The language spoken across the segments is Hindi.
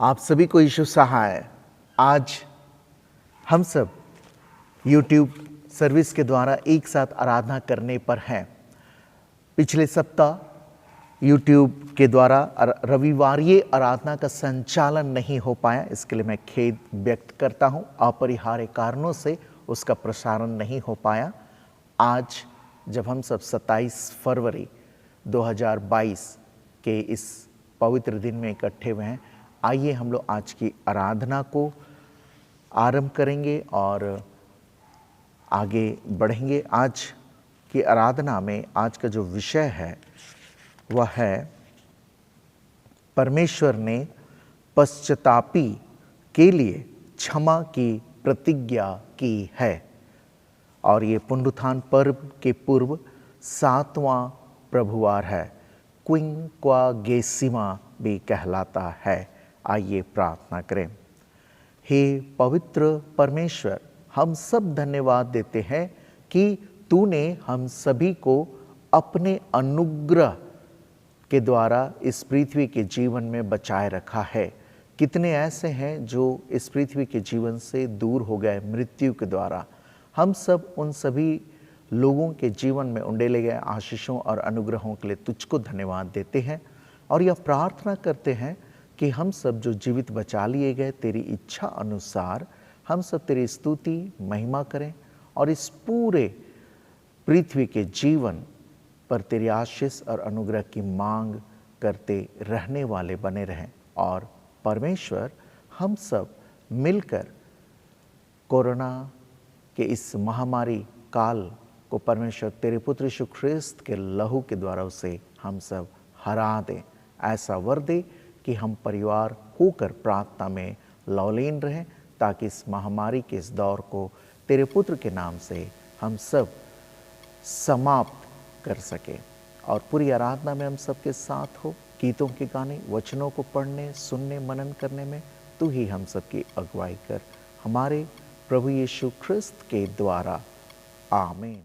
आप सभी को यीशु सहाय। आज हम सब YouTube सर्विस के द्वारा एक साथ आराधना करने पर हैं। पिछले सप्ताह YouTube के द्वारा रविवारीय आराधना का संचालन नहीं हो पाया, इसके लिए मैं खेद व्यक्त करता हूं। अपरिहार्य कारणों से उसका प्रसारण नहीं हो पाया। आज जब हम सब 27 फरवरी 2022 के इस पवित्र दिन में इकट्ठे हुए हैं, आइए हम लोग आज की आराधना को आरंभ करेंगे और आगे बढ़ेंगे। आज की आराधना में आज का जो विषय है वह है परमेश्वर ने पश्चातापी के लिए क्षमा की प्रतिज्ञा की है। और ये पुनरुत्थान पर्व के पूर्व 7वां प्रभुवार है, क्विंक्वागेसिमा भी कहलाता है। आइए प्रार्थना करें। हे पवित्र परमेश्वर, हम सब धन्यवाद देते हैं कि तूने हम सभी को अपने अनुग्रह के द्वारा इस पृथ्वी के जीवन में बचाए रखा है। कितने ऐसे हैं जो इस पृथ्वी के जीवन से दूर हो गए मृत्यु के द्वारा। हम सब उन सभी लोगों के जीवन में उंडेले गए आशीषों और अनुग्रहों के लिए तुझको धन्यवाद देते हैं और यह प्रार्थना करते हैं कि हम सब जो जीवित बचा लिए गए, तेरी इच्छा अनुसार हम सब तेरी स्तुति महिमा करें और इस पूरे पृथ्वी के जीवन पर तेरी आशीष और अनुग्रह की मांग करते रहने वाले बने रहें। और परमेश्वर, हम सब मिलकर कोरोना के इस महामारी काल को परमेश्वर तेरे पुत्र यीशु ख्रिस्त के लहू के द्वारा उसे हम सब हरा दें। ऐसा वर दे कि हम परिवार होकर प्रार्थना में लौलीन रहें, ताकि इस महामारी के इस दौर को तेरे पुत्र के नाम से हम सब समाप्त कर सके। और पूरी आराधना में हम सबके साथ हो, गीतों के गाने, वचनों को पढ़ने, सुनने, मनन करने में तू ही हम सबकी अगुवाई कर, हमारे प्रभु यीशु ख्रिस्त के द्वारा, आमीन।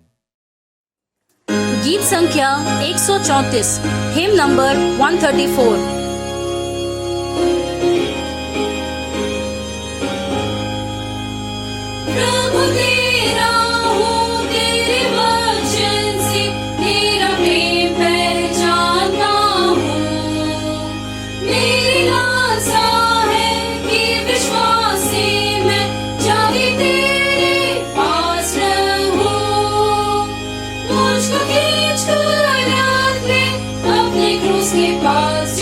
गीत संख्या 134, him number 134। Apni kruz ke paas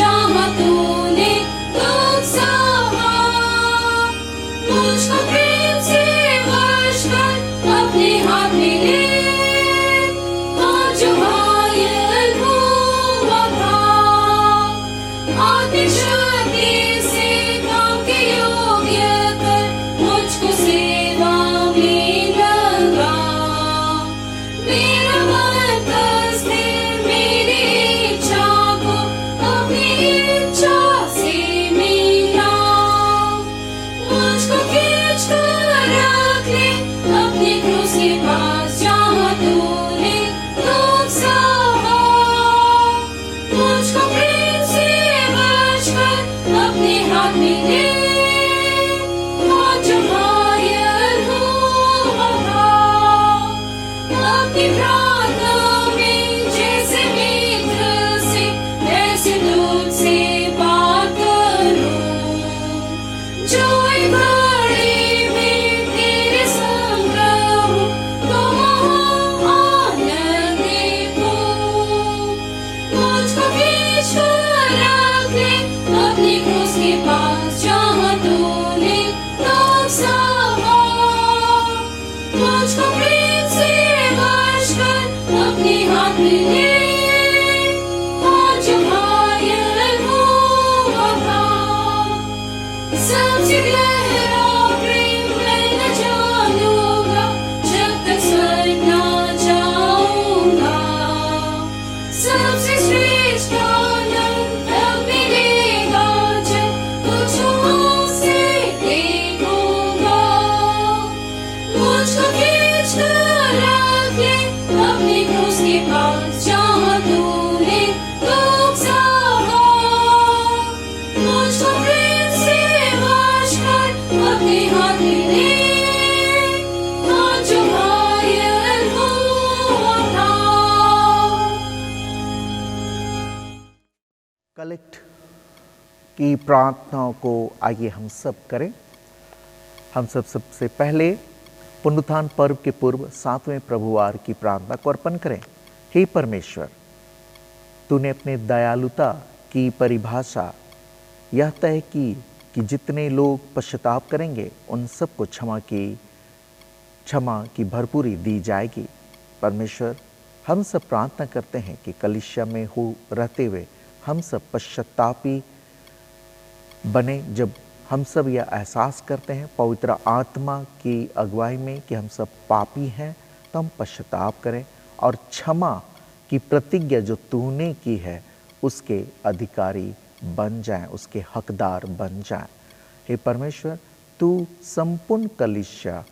collect की प्रार्थनाओं को आइए हम सब करें। हम सब सबसे पहले पुनरुत्थान पर्व के पूर्व 7वें प्रभुवार की प्रार्थना को अर्पण करें। हे परमेश्वर, तूने अपने दयालुता की परिभाषा यह तय की कि जितने लोग पश्चाताप करेंगे उन सबको क्षमा की भरपूरी दी जाएगी। परमेश्वर, हम सब प्रार्थना करते हैं कि कलीसिया में हो रहते हुए हम सब पश्चातापी बने। जब हम सब यह एहसास करते हैं पवित्र आत्मा की अगुवाई में कि हम सब पापी हैं, तो हम पश्चाताप करें और क्षमा की प्रतिज्ञा जो तूने की है उसके अधिकारी बन जाएं, उसके हकदार बन जाएं। हे परमेश्वर, तू संपूर्ण कलीसिया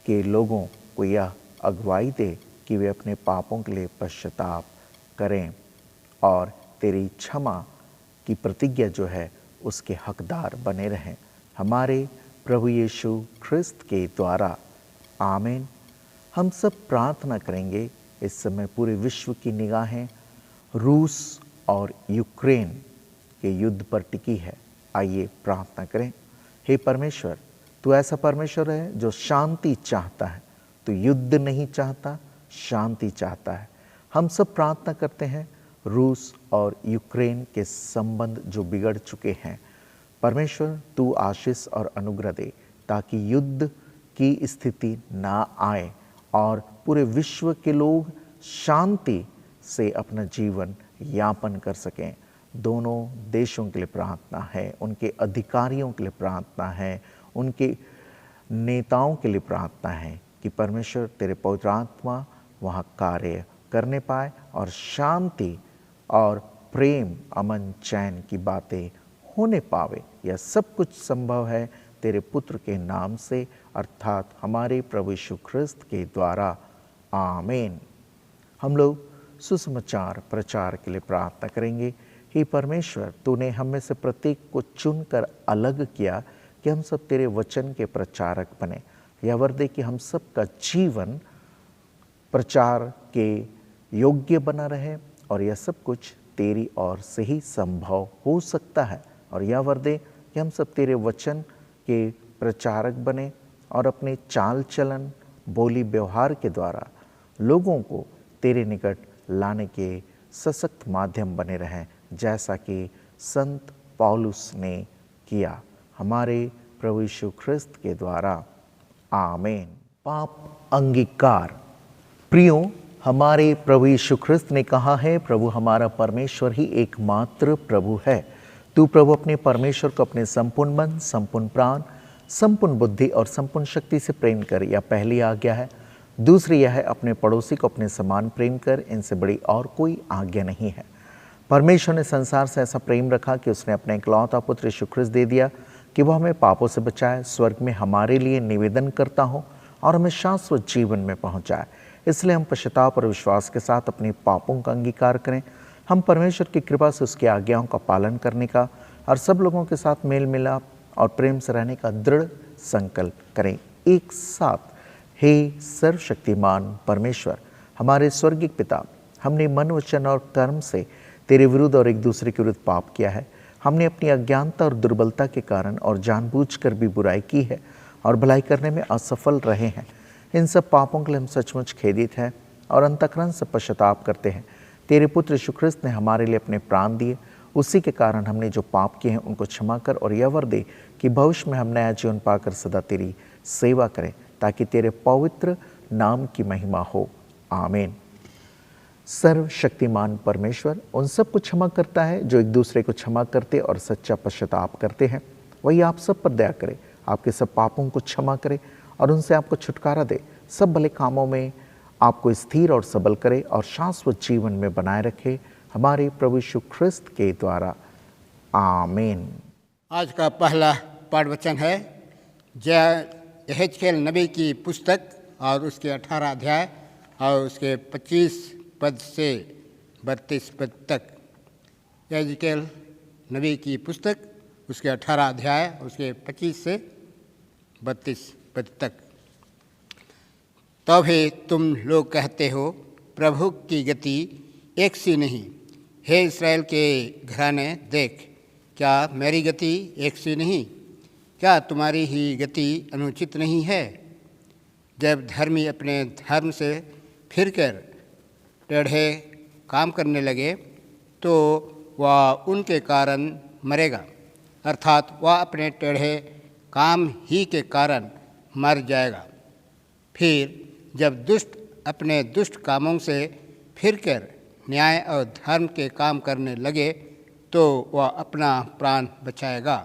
के लोगों को यह अगुवाई दे कि वे अपने पापों के लिए पश्चाताप करें और तेरी क्षमा की प्रतिज्ञा जो है उसके हकदार बने रहें। हमारे प्रभु यीशु ख्रिस्त के द्वारा, आमीन। हम सब प्रार्थना करेंगे। इस समय पूरे विश्व की निगाहें रूस और यूक्रेन के युद्ध पर टिकी है। आइए प्रार्थना करें। हे परमेश्वर, तू ऐसा परमेश्वर है जो शांति चाहता है। तू युद्ध नहीं चाहता, शांति चाहता है। हम सब प्रार्थना करते हैं रूस और यूक्रेन के संबंध जो बिगड़ चुके हैं। परमेश्वर, तू आशीष और अनुग्रह दे ताकि युद्ध की स्थिति ना आए और पूरे विश्व के लोग शांति से अपना जीवन यापन कर सकें। दोनों देशों के लिए प्रार्थना है, उनके अधिकारियों के लिए प्रार्थना है, उनके नेताओं के लिए प्रार्थना है कि परमेश्वर तेरे पवित्र आत्मा वहाँ कार्य करने पाए और शांति और प्रेम, अमन, चैन की बातें होने पावे। यह सब कुछ संभव है तेरे पुत्र के नाम से, अर्थात हमारे प्रभु यीशु ख्रिस्त के द्वारा, आमीन। हम लोग सुसमाचार प्रचार के लिए प्रार्थना करेंगे। हे परमेश्वर, तूने हम में से प्रत्येक को चुनकर अलग किया कि हम सब तेरे वचन के प्रचारक बने। यह वर दे कि हम सब का जीवन प्रचार के योग्य बना रहे और यह सब कुछ तेरी ओर से ही संभव हो सकता है। और यह वर दे कि हम सब तेरे वचन के प्रचारक बने और अपने चाल चलन, बोली व्यवहार के द्वारा लोगों को तेरे निकट लाने के सशक्त माध्यम बने रहें, जैसा कि संत पौलुस ने किया। हमारे प्रभु यीशु ख्रिस्त के द्वारा, आमीन। पाप अंगीकार। प्रियो, हमारे प्रभु यीशु ख्रिस्त ने कहा है, प्रभु हमारा परमेश्वर ही एकमात्र प्रभु है। तू प्रभु अपने परमेश्वर को अपने संपूर्ण मन, संपूर्ण प्राण, संपूर्ण बुद्धि और संपूर्ण शक्ति से प्रेम कर, यह पहली आज्ञा है। दूसरी यह है, अपने पड़ोसी को अपने समान प्रेम कर। इनसे बड़ी और कोई आज्ञा नहीं है। परमेश्वर ने संसार से ऐसा प्रेम रखा कि उसने अपने इकलौता पुत्र यीशु ख्रिस्त दे दिया कि वह हमें पापों से बचाए, स्वर्ग में हमारे लिए निवेदन करता हो और हमें शाश्वत जीवन में पहुंचाए। इसलिए हम पश्चाताप और विश्वास के साथ अपने पापों का अंगीकार करें। हम परमेश्वर की कृपा से उसकी आज्ञाओं का पालन करने का और सब लोगों के साथ मेल मिलाप और प्रेम से रहने का दृढ़ संकल्प करें। एक साथ, हे सर्वशक्तिमान परमेश्वर, हमारे स्वर्गीय पिता, हमने मन, वचन और कर्म से तेरे विरुद्ध और एक दूसरे के विरुद्ध पाप किया है। हमने अपनी अज्ञानता और दुर्बलता के कारण और जानबूझकर भी बुराई की है और भलाई करने में असफल रहे हैं। इन सब पापों के लिए हम सचमुच खेदित हैं और अंतःकरण से पश्चाताप करते हैं। तेरे पुत्र यीशु ख्रिस्त ने हमारे लिए अपने प्राण दिए। उसी के कारण हमने जो पाप किए हैं उनको क्षमा कर और यह वर दे कि भविष्य में हम नया जीवन पाकर सदा तेरी सेवा करें, ताकि तेरे पवित्र नाम की महिमा हो, आमीन। सर्वशक्तिमान परमेश्वर उन सब को क्षमा करता है जो एक दूसरे को क्षमा करते और सच्चा पश्चाताप करते हैं। वही आप सब पर दया करे, आपके सब पापों को क्षमा करे और उनसे आपको छुटकारा दे। सब भले कामों में आपको स्थिर और सबल करे और शाश्वत जीवन में बनाए रखे, हमारे प्रभु यीशु ख्रिस्त के द्वारा, आमीन। आज का पहला पाठ वचन है यहेजकेल नबी की पुस्तक और उसके 18 अध्याय और उसके 25 पद से 32 पद तक। यहेजकेल नबी की पुस्तक, उसके 18 अध्याय, उसके 25 से 32 पद तक। तब भी तुम लोग कहते हो, प्रभु की गति एक सी नहीं, हे इस्राएल के घराने, देख, क्या मेरी गति एक सी नहीं? क्या तुम्हारी ही गति अनुचित नहीं है? जब धर्मी अपने धर्म से फिरकर टेढ़े काम करने लगे तो वह उनके कारण मरेगा, अर्थात वह अपने टेढ़े काम ही के कारण मर जाएगा। फिर जब दुष्ट अपने दुष्ट कामों से फिरकर न्याय और धर्म के काम करने लगे तो वह अपना प्राण बचाएगा।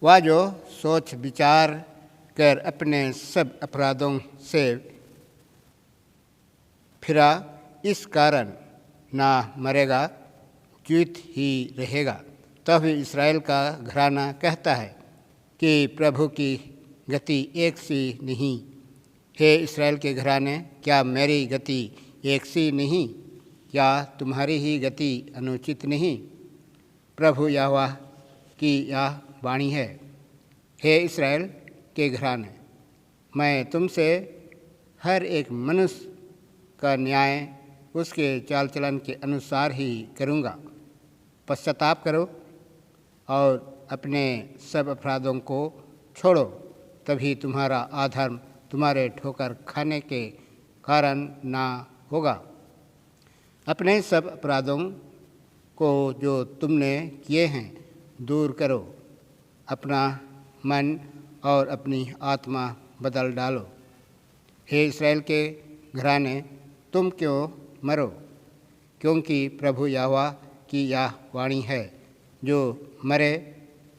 वह जो सोच विचार कर अपने सब अपराधों से फिरा, इस कारण ना मरेगा, जीवित ही रहेगा। तब इस्राएल का घराना कहता है कि प्रभु की गति एक सी नहीं। हे इस्राएल के घराने, क्या मेरी गति एक सी नहीं? क्या तुम्हारी ही गति अनुचित नहीं? प्रभु यहोवा की यह वाणी है। हे इस्राएल के घराने, मैं तुमसे हर एक मनुष्य का न्याय उसके चाल चलन के अनुसार ही करूँगा। पश्चाताप करो और अपने सब अपराधों को छोड़ो, तभी तुम्हारा अधर्म तुम्हारे ठोकर खाने के कारण ना होगा। अपने सब अपराधों को जो तुमने किए हैं दूर करो, अपना मन और अपनी आत्मा बदल डालो। हे इस्राएल के घराने, तुम क्यों मरो? क्योंकि प्रभु यहोवा की यह वाणी है, जो मरे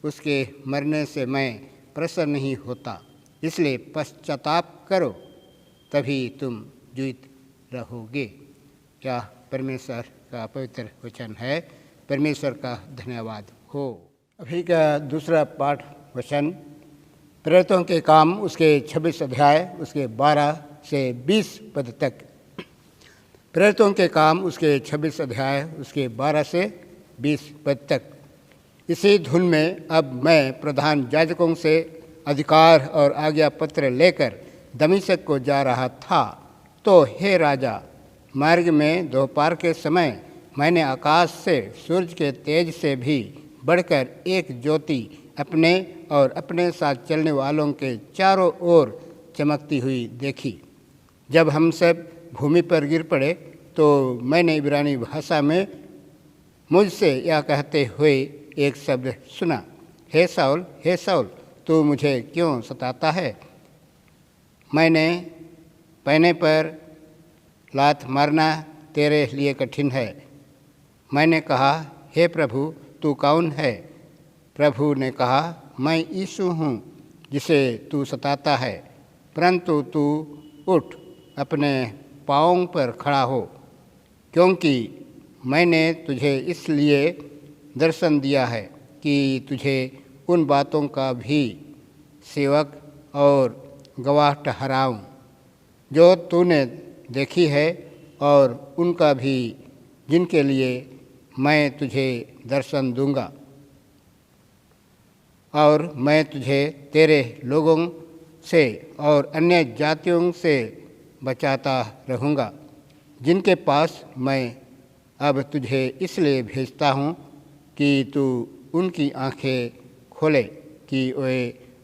उसके मरने से मैं प्रसन्न नहीं होता। इसलिए पश्चाताप करो, तभी तुम जीवित रहोगे। क्या परमेश्वर का पवित्र वचन है। परमेश्वर का धन्यवाद हो। अभी का दूसरा पाठ वचन प्रेरितों के काम उसके 26 अध्याय उसके 12 से 20 पद तक। प्रेरितों के काम उसके 26 अध्याय उसके 12 से 20 पद तक। इसी धुन में अब मैं प्रधान याजकों से अधिकार और आज्ञा पत्र लेकर दमिश्क को जा रहा था, तो हे राजा, मार्ग में दोपहर के समय मैंने आकाश से सूरज के तेज से भी बढ़कर एक ज्योति अपने और अपने साथ चलने वालों के चारों ओर चमकती हुई देखी। जब हम सब भूमि पर गिर पड़े तो मैंने इब्रानी भाषा में मुझसे यह कहते हुए एक शब्द सुना, हे साउल, हे साउल, तू मुझे क्यों सताता है? मैंने पहने पर लात मारना तेरे लिए कठिन है। मैंने कहा, हे प्रभु, तू कौन है? प्रभु ने कहा, मैं यीशु हूँ जिसे तू सताता है। परंतु तू उठ, अपने पाँवों पर खड़ा हो, क्योंकि मैंने तुझे इसलिए दर्शन दिया है कि तुझे उन बातों का भी सेवक और गवाह ठहराऊं जो तूने देखी है, और उनका भी जिनके लिए मैं तुझे दर्शन दूंगा। और मैं तुझे तेरे लोगों से और अन्य जातियों से बचाता रहूँगा, जिनके पास मैं अब तुझे इसलिए भेजता हूँ कि तू उनकी आँखें खोले कि वे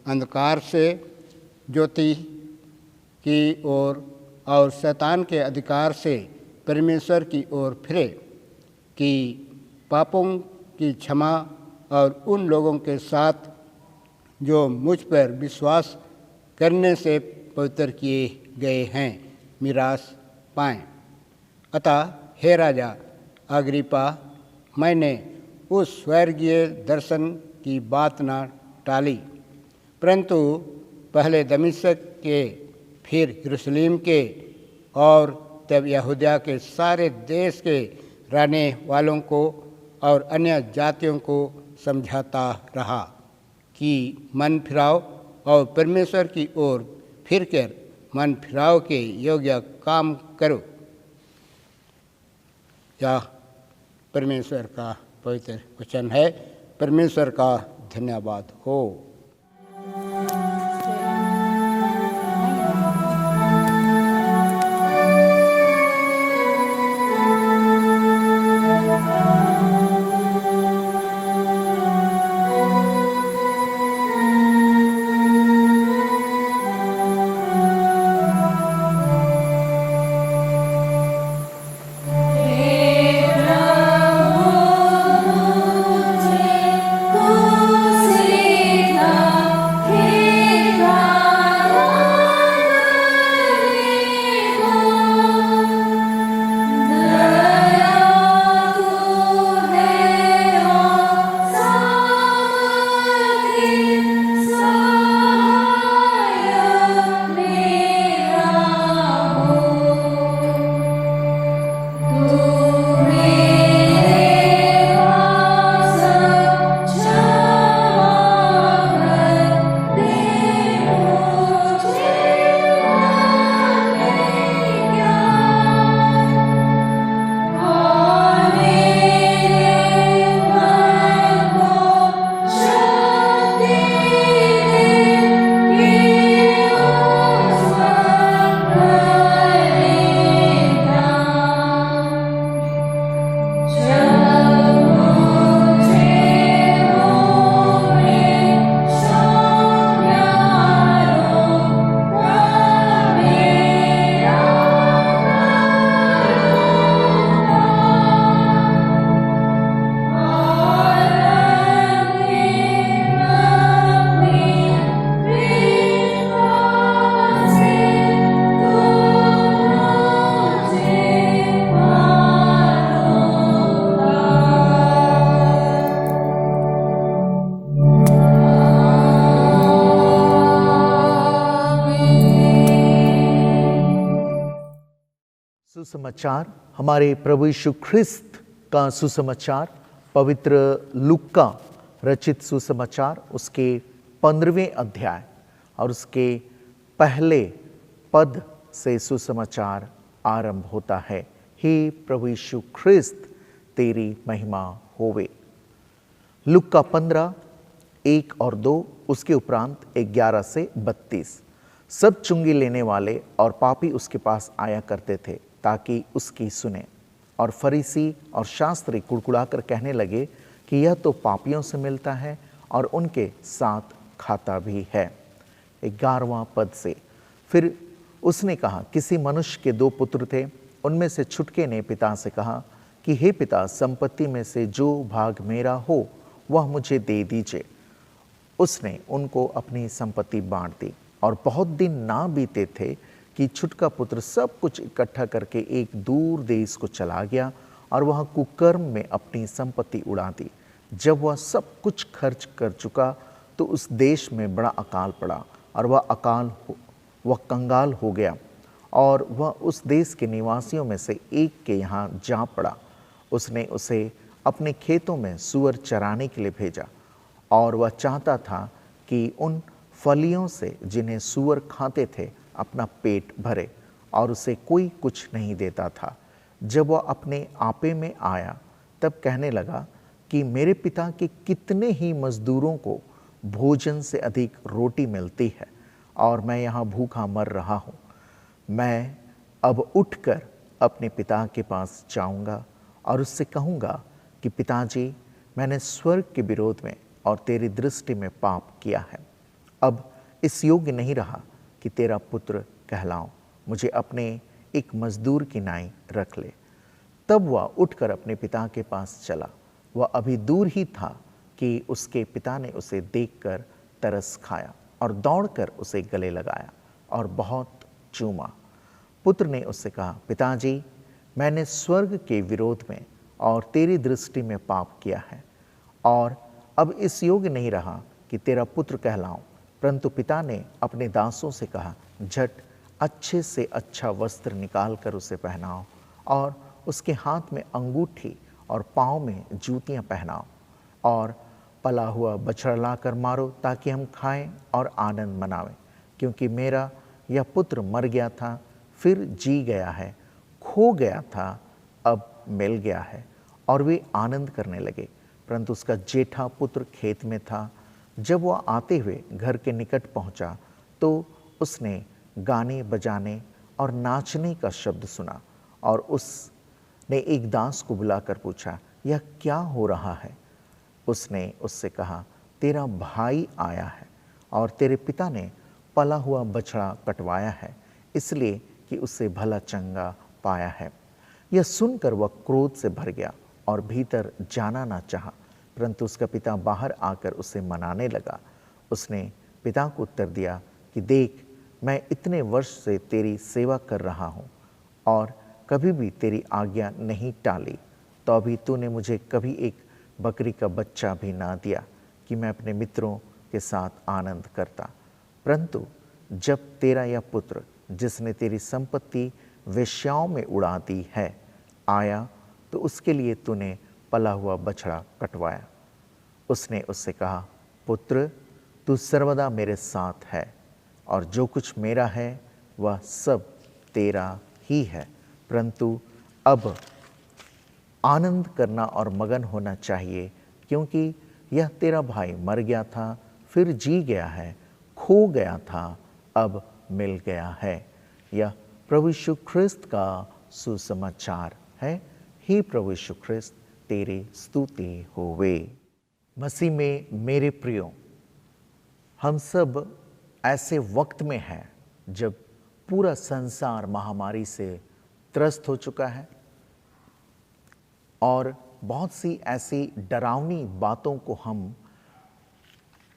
अंधकार से ज्योति की ओर और शैतान के अधिकार से परमेश्वर की ओर फिरे, कि पापों की क्षमा और उन लोगों के साथ जो मुझ पर विश्वास करने से पवित्र किए गए हैं मीरास पाएँ। अतः हे राजा अग्रिप्पा, मैंने उस स्वर्गीय दर्शन की बात न टाली, परंतु पहले दमिश्क के, फिर यरूशलेम के और तब यहूदा के सारे देश के रहने वालों को और अन्य जातियों को समझाता रहा कि मन फिराओ और परमेश्वर की ओर फिरकर मन फिराव के योग्य काम करो। यह परमेश्वर का पवित्र वचन है। परमेश्वर का धन्यवाद हो। सुसमाचार, हमारे प्रभु यीशु ख्रिस्त का सुसमाचार, पवित्र लूका रचित सुसमाचार, उसके 15वें अध्याय और उसके पहले पद से सुसमाचार आरंभ होता है। हे प्रभु यीशु ख्रिस्त, तेरी महिमा होवे। लूका 15, 1 और 2, उसके उपरांत 11 से 32। सब चुंगी लेने वाले और पापी उसके पास आया करते थे ताकि उसकी सुने। और फरीसी और शास्त्री कुड़कुड़ाकर कहने लगे कि यह तो पापियों से मिलता है और उनके साथ खाता भी है। 11वां पद से, फिर उसने कहा, किसी मनुष्य के 2 पुत्र थे। उनमें से छुटके ने पिता से कहा कि हे पिता, संपत्ति में से जो भाग मेरा हो वह मुझे दे दीजिए। उसने उनको अपनी संपत्ति बांट दी। और बहुत दिन ना बीते थे कि छुटका पुत्र सब कुछ इकट्ठा करके एक दूर देश को चला गया और वह कुकर्म में अपनी संपत्ति उड़ा दी। जब वह सब कुछ खर्च कर चुका तो उस देश में बड़ा अकाल पड़ा और वह कंगाल हो गया और वह उस देश के निवासियों में से एक के यहाँ जा पड़ा। उसने उसे अपने खेतों में सूअर चराने के लिए भेजा और वह चाहता था कि उन फलियों से जिन्हें सूअर खाते थे अपना पेट भरे, और उसे कोई कुछ नहीं देता था। जब वह अपने आपे में आया तब कहने लगा कि मेरे पिता के कितने ही मजदूरों को भोजन से अधिक रोटी मिलती है और मैं यहाँ भूखा मर रहा हूँ। मैं अब उठकर अपने पिता के पास जाऊँगा और उससे कहूँगा कि पिताजी, मैंने स्वर्ग के विरोध में और तेरी दृष्टि में पाप किया है। अब इस योग्य नहीं रहा कि तेरा पुत्र कहलाऊं। मुझे अपने एक मजदूर की नाई रख ले। तब वह उठकर अपने पिता के पास चला। वह अभी दूर ही था कि उसके पिता ने उसे देखकर तरस खाया और दौड़कर उसे गले लगाया और बहुत चूमा। पुत्र ने उससे कहा, पिताजी, मैंने स्वर्ग के विरोध में और तेरी दृष्टि में पाप किया है और अब इस योग्य नहीं रहा कि तेरा पुत्र कहलाऊं। परंतु पिता ने अपने दासों से कहा, झट अच्छे से अच्छा वस्त्र निकाल कर उसे पहनाओ और उसके हाथ में अंगूठी और पाँव में जूतियाँ पहनाओ और पला हुआ बछड़ा लाकर मारो ताकि हम खाएं और आनंद मनावें। क्योंकि मेरा यह पुत्र मर गया था, फिर जी गया है, खो गया था, अब मिल गया है। और वे आनंद करने लगे। परंतु उसका जेठा पुत्र खेत में था। जब वह आते हुए घर के निकट पहुंचा तो उसने गाने बजाने और नाचने का शब्द सुना और उसने एक दास को बुलाकर पूछा, यह क्या हो रहा है? उसने उससे कहा, तेरा भाई आया है और तेरे पिता ने पला हुआ बछड़ा कटवाया है, इसलिए कि उसे भला चंगा पाया है। यह सुनकर वह क्रोध से भर गया और भीतर जाना ना चाहा। परंतु उसका पिता बाहर आकर उसे मनाने लगा। उसने पिता को उत्तर दिया कि देख, मैं इतने वर्ष से तेरी सेवा कर रहा हूँ और कभी भी तेरी आज्ञा नहीं टाली, तो अभी तूने मुझे कभी एक बकरी का बच्चा भी ना दिया कि मैं अपने मित्रों के साथ आनंद करता। परंतु जब तेरा यह पुत्र, जिसने तेरी संपत्ति वेश्याओं में उड़ा दी है, आया तो उसके लिए तूने पला हुआ बछड़ा कटवाया। उसने उससे कहा, पुत्र, तू सर्वदा मेरे साथ है और जो कुछ मेरा है वह सब तेरा ही है। परंतु अब आनंद करना और मगन होना चाहिए, क्योंकि यह तेरा भाई मर गया था, फिर जी गया है, खो गया था, अब मिल गया है। यह प्रभु यीशु ख्रिस्त का सुसमाचार है। हे प्रभु यीशु ख्रिस्त, तेरी स्तुति होवे। मसीह में मेरे प्रियो, हम सब ऐसे वक्त में हैं जब पूरा संसार महामारी से त्रस्त हो चुका है और बहुत सी ऐसी डरावनी बातों को हम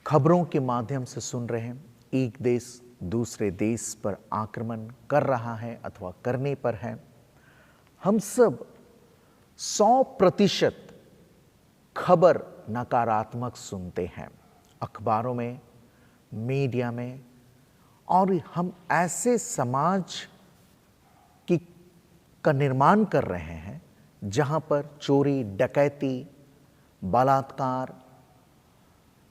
खबरों के माध्यम से सुन रहे हैं। एक देश दूसरे देश पर आक्रमण कर रहा है अथवा करने पर है। हम सब 100% खबर नकारात्मक सुनते हैं, अखबारों में, मीडिया में, और हम ऐसे समाज की का निर्माण कर रहे हैं, जहां पर चोरी, डकैती, बलात्कार,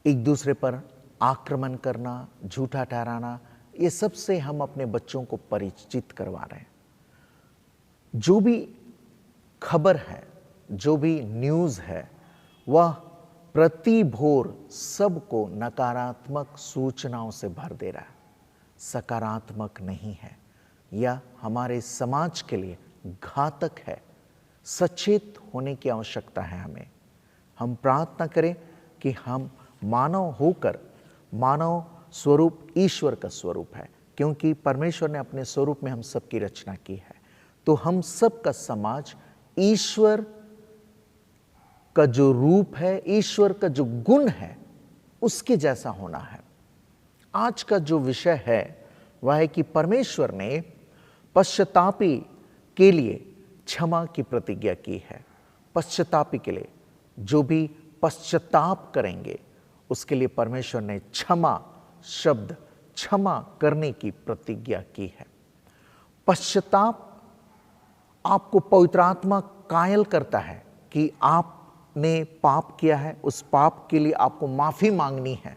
एक दूसरे पर आक्रमण करना, झूठा ठहराना, ये सब से हम अपने बच्चों को परिचित करवा रहे हैं। जो भी खबर है, जो भी न्यूज़ है, वह प्रति भोर सबको नकारात्मक सूचनाओं से भर दे रहा है, सकारात्मक नहीं है। यह हमारे समाज के लिए घातक है। सचेत होने की आवश्यकता है हमें। हम प्रार्थना करें कि हम मानव होकर, मानव स्वरूप ईश्वर का स्वरूप है, क्योंकि परमेश्वर ने अपने स्वरूप में हम सबकी रचना की है। तो हम सब का समाज ईश्वर का जो रूप है, ईश्वर का जो गुण है, उसके जैसा होना है। आज का जो विषय है वह है कि परमेश्वर ने पश्चातापी के लिए क्षमा की प्रतिज्ञा की है। पश्चातापी के लिए, जो भी पश्चाताप करेंगे, उसके लिए परमेश्वर ने क्षमा शब्द, क्षमा करने की प्रतिज्ञा की है। पश्चाताप आपको पवित्र आत्मा कायल करता है कि आपने पाप किया है, उस पाप के लिए आपको माफी मांगनी है,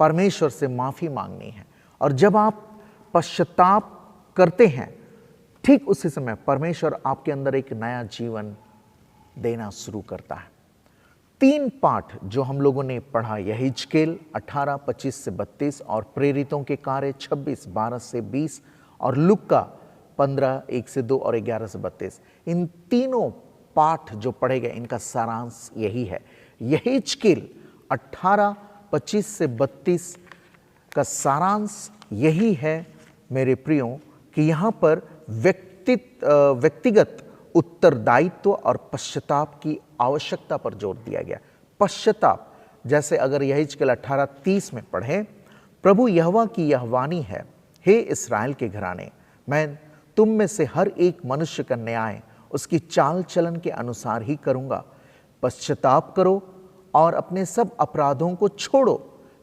परमेश्वर से माफी मांगनी है। और जब आप पश्चाताप करते हैं, ठीक उसी समय परमेश्वर आपके अंदर एक नया जीवन देना शुरू करता है। 3 पाठ जो हम लोगों ने पढ़ा, यहेजकेल 18:25 से 32 और प्रेरितों के कार्य 26:12 से 20 और लुक्का 15:1 से 2 और 11 से 32, इन तीनों पाठ जो पढ़े गए, इनका सारांश यही है। यहेजकेल 18:25 से 32 का सारांश यही है मेरे प्रियो, कि यहाँ पर व्यक्तिगत उत्तरदायित्व और पश्चाताप की आवश्यकता पर जोर दिया गया। पश्चाताप, जैसे अगर यहेजकेल 18:30 में पढ़ें, प्रभु यहोवा की यह वाणी है, हे इस्राएल के घराने, मैं तुम में से हर एक मनुष्य का न्याय उसकी चाल चलन के अनुसार ही करूंगा। पश्चाताप करो और अपने सब अपराधों को छोड़ो,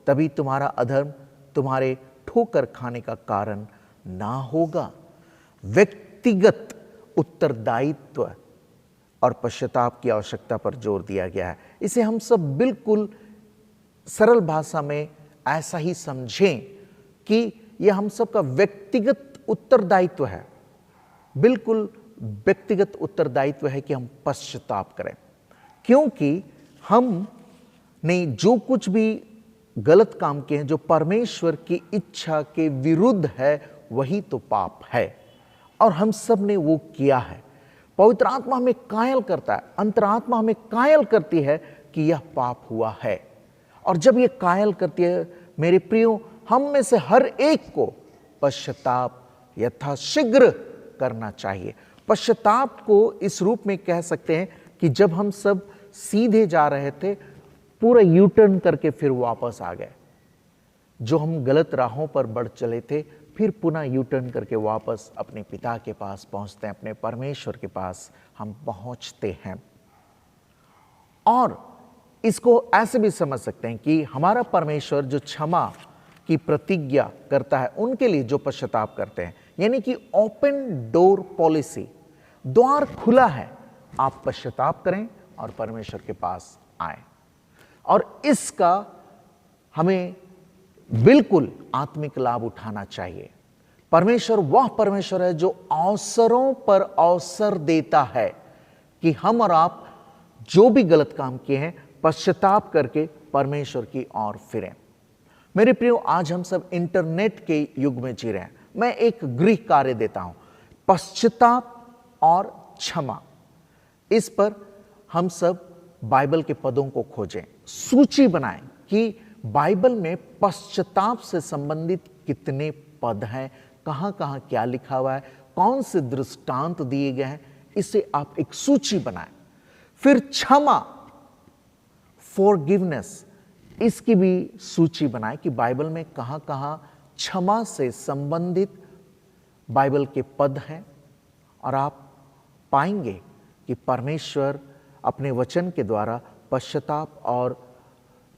तभी तुम्हारा अधर्म तुम्हारे ठोकर खाने का कारण ना होगा। व्यक्तिगत उत्तरदायित्व और पश्चाताप की आवश्यकता पर जोर दिया गया है। इसे हम सब बिल्कुल सरल भाषा में ऐसा ही समझें कि यह हम सब का व्यक्तिगत उत्तरदायित्व है। बिल्कुल व्यक्तिगत उत्तरदायित्व है कि हम पश्चाताप करें, क्योंकि हमने जो कुछ भी गलत काम किए हैं, जो परमेश्वर की इच्छा के विरुद्ध है, वही तो पाप है, और हम सब ने वो किया है। पवित्र आत्मा हमें कायल करता है, अंतरात्मा हमें कायल करती है कि यह पाप हुआ है। और जब ये कायल करती है मेरे प्रियो, हम में से हर एक को पश्चाताप यथाशीघ्र करना चाहिए। पश्चाताप को इस रूप में कह सकते हैं कि जब हम सब सीधे जा रहे थे, पूरा यू टर्न करके फिर वापस आ गए। जो हम गलत राहों पर बढ़ चले थे, फिर पुनः यू टर्न करके वापस अपने पिता के पास पहुंचते हैं, अपने परमेश्वर के पास हम पहुंचते हैं। और इसको ऐसे भी समझ सकते हैं कि हमारा परमेश्वर जो क्षमा की प्रतिज्ञा करता है उनके लिए जो पश्चाताप करते हैं, यानी कि ओपन डोर पॉलिसी, द्वार खुला है, आप पश्चाताप करें और परमेश्वर के पास आए। और इसका हमें बिल्कुल आत्मिक लाभ उठाना चाहिए। परमेश्वर वह परमेश्वर है जो अवसरों पर अवसर देता है कि हम और आप जो भी गलत काम किए हैं, पश्चाताप करके परमेश्वर की ओर फिरें। मेरे प्रियो, आज हम सब इंटरनेट के युग में जी रहे हैं। मैं एक गृह कार्य देता हूं, पश्चाताप और क्षमा। इस पर हम सब बाइबल के पदों को खोजें, सूची बनाएं कि बाइबल में पश्चाताप से संबंधित कितने पद हैं, कहां कहां क्या लिखा हुआ है, कौन से दृष्टांत दिए गए हैं। इसे आप एक सूची बनाएं। फिर क्षमा, फॉरगिवनेस, इसकी भी सूची बनाएं कि बाइबल में कहां कहां क्षमा से संबंधित बाइबल के पद हैं। और आप पाएंगे कि परमेश्वर अपने वचन के द्वारा पश्चाताप और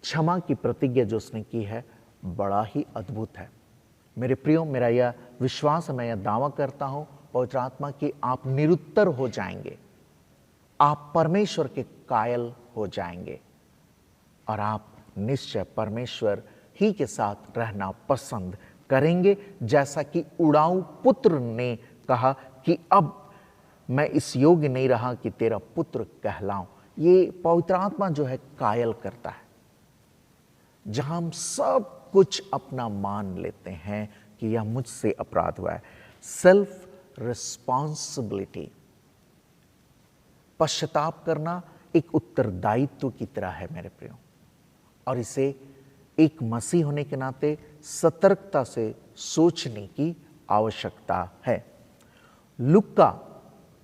क्षमा की प्रतिज्ञा जो उसने की है, बड़ा ही अद्भुत है। मेरे प्रियो, मेरा यह विश्वास है, मैं यह दावा करता हूं, पवित्र आत्मा की आप निरुत्तर हो जाएंगे, आप परमेश्वर के कायल हो जाएंगे और आप निश्चय परमेश्वर ही के साथ रहना पसंद करेंगे। जैसा कि उड़ाऊ पुत्र ने कहा कि अब मैं इस योग्य नहीं रहा कि तेरा पुत्र कहलाऊं। ये पवित्र आत्मा जो है कायल करता है, जहां हम सब कुछ अपना मान लेते हैं कि यह मुझसे अपराध हुआ है। सेल्फ रिस्पॉन्सिबिलिटी, पश्चाताप करना एक उत्तरदायित्व की तरह है मेरे प्रियो, और इसे एक मसीह होने के नाते सतर्कता से सोचने की आवश्यकता है। लुक्का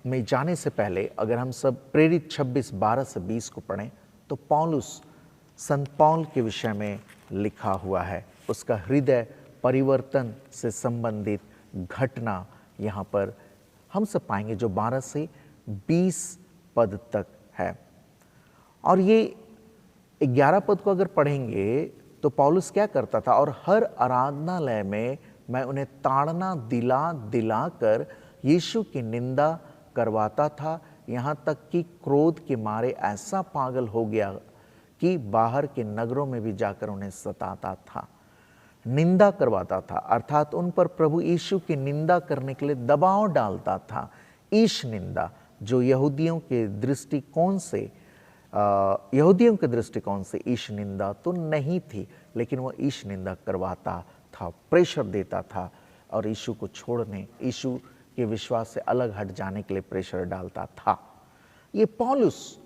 में जाने से पहले अगर हम सब प्रेरित 26:12 से 20 को पढ़ें तो पौलुस, संत पौल के विषय में लिखा हुआ है, उसका हृदय परिवर्तन से संबंधित घटना यहाँ पर हम सब पाएंगे जो 12 से 20 पद तक है। और ये 11 पद को अगर पढ़ेंगे तो पौलुस क्या करता था, और हर आराधनालय में मैं उन्हें ताड़ना दिला दिला कर यीशु की निंदा करवाता था, यहाँ तक कि क्रोध के मारे ऐसा पागल हो गया कि बाहर के नगरों में भी जाकर उन्हें सताता था, निंदा करवाता था, अर्थात उन पर प्रभु यीशु की निंदा करने के लिए दबाव डालता था। ईश निंदा जो यहूदियों के दृष्टिकोण से ईश निंदा तो नहीं थी, लेकिन वह ईश निंदा करवाता था, प्रेशर देता था और यीशु को छोड़ने, यीशु के विश्वास से अलग हट जाने के लिए प्रेशर डालता था ये पौलुस।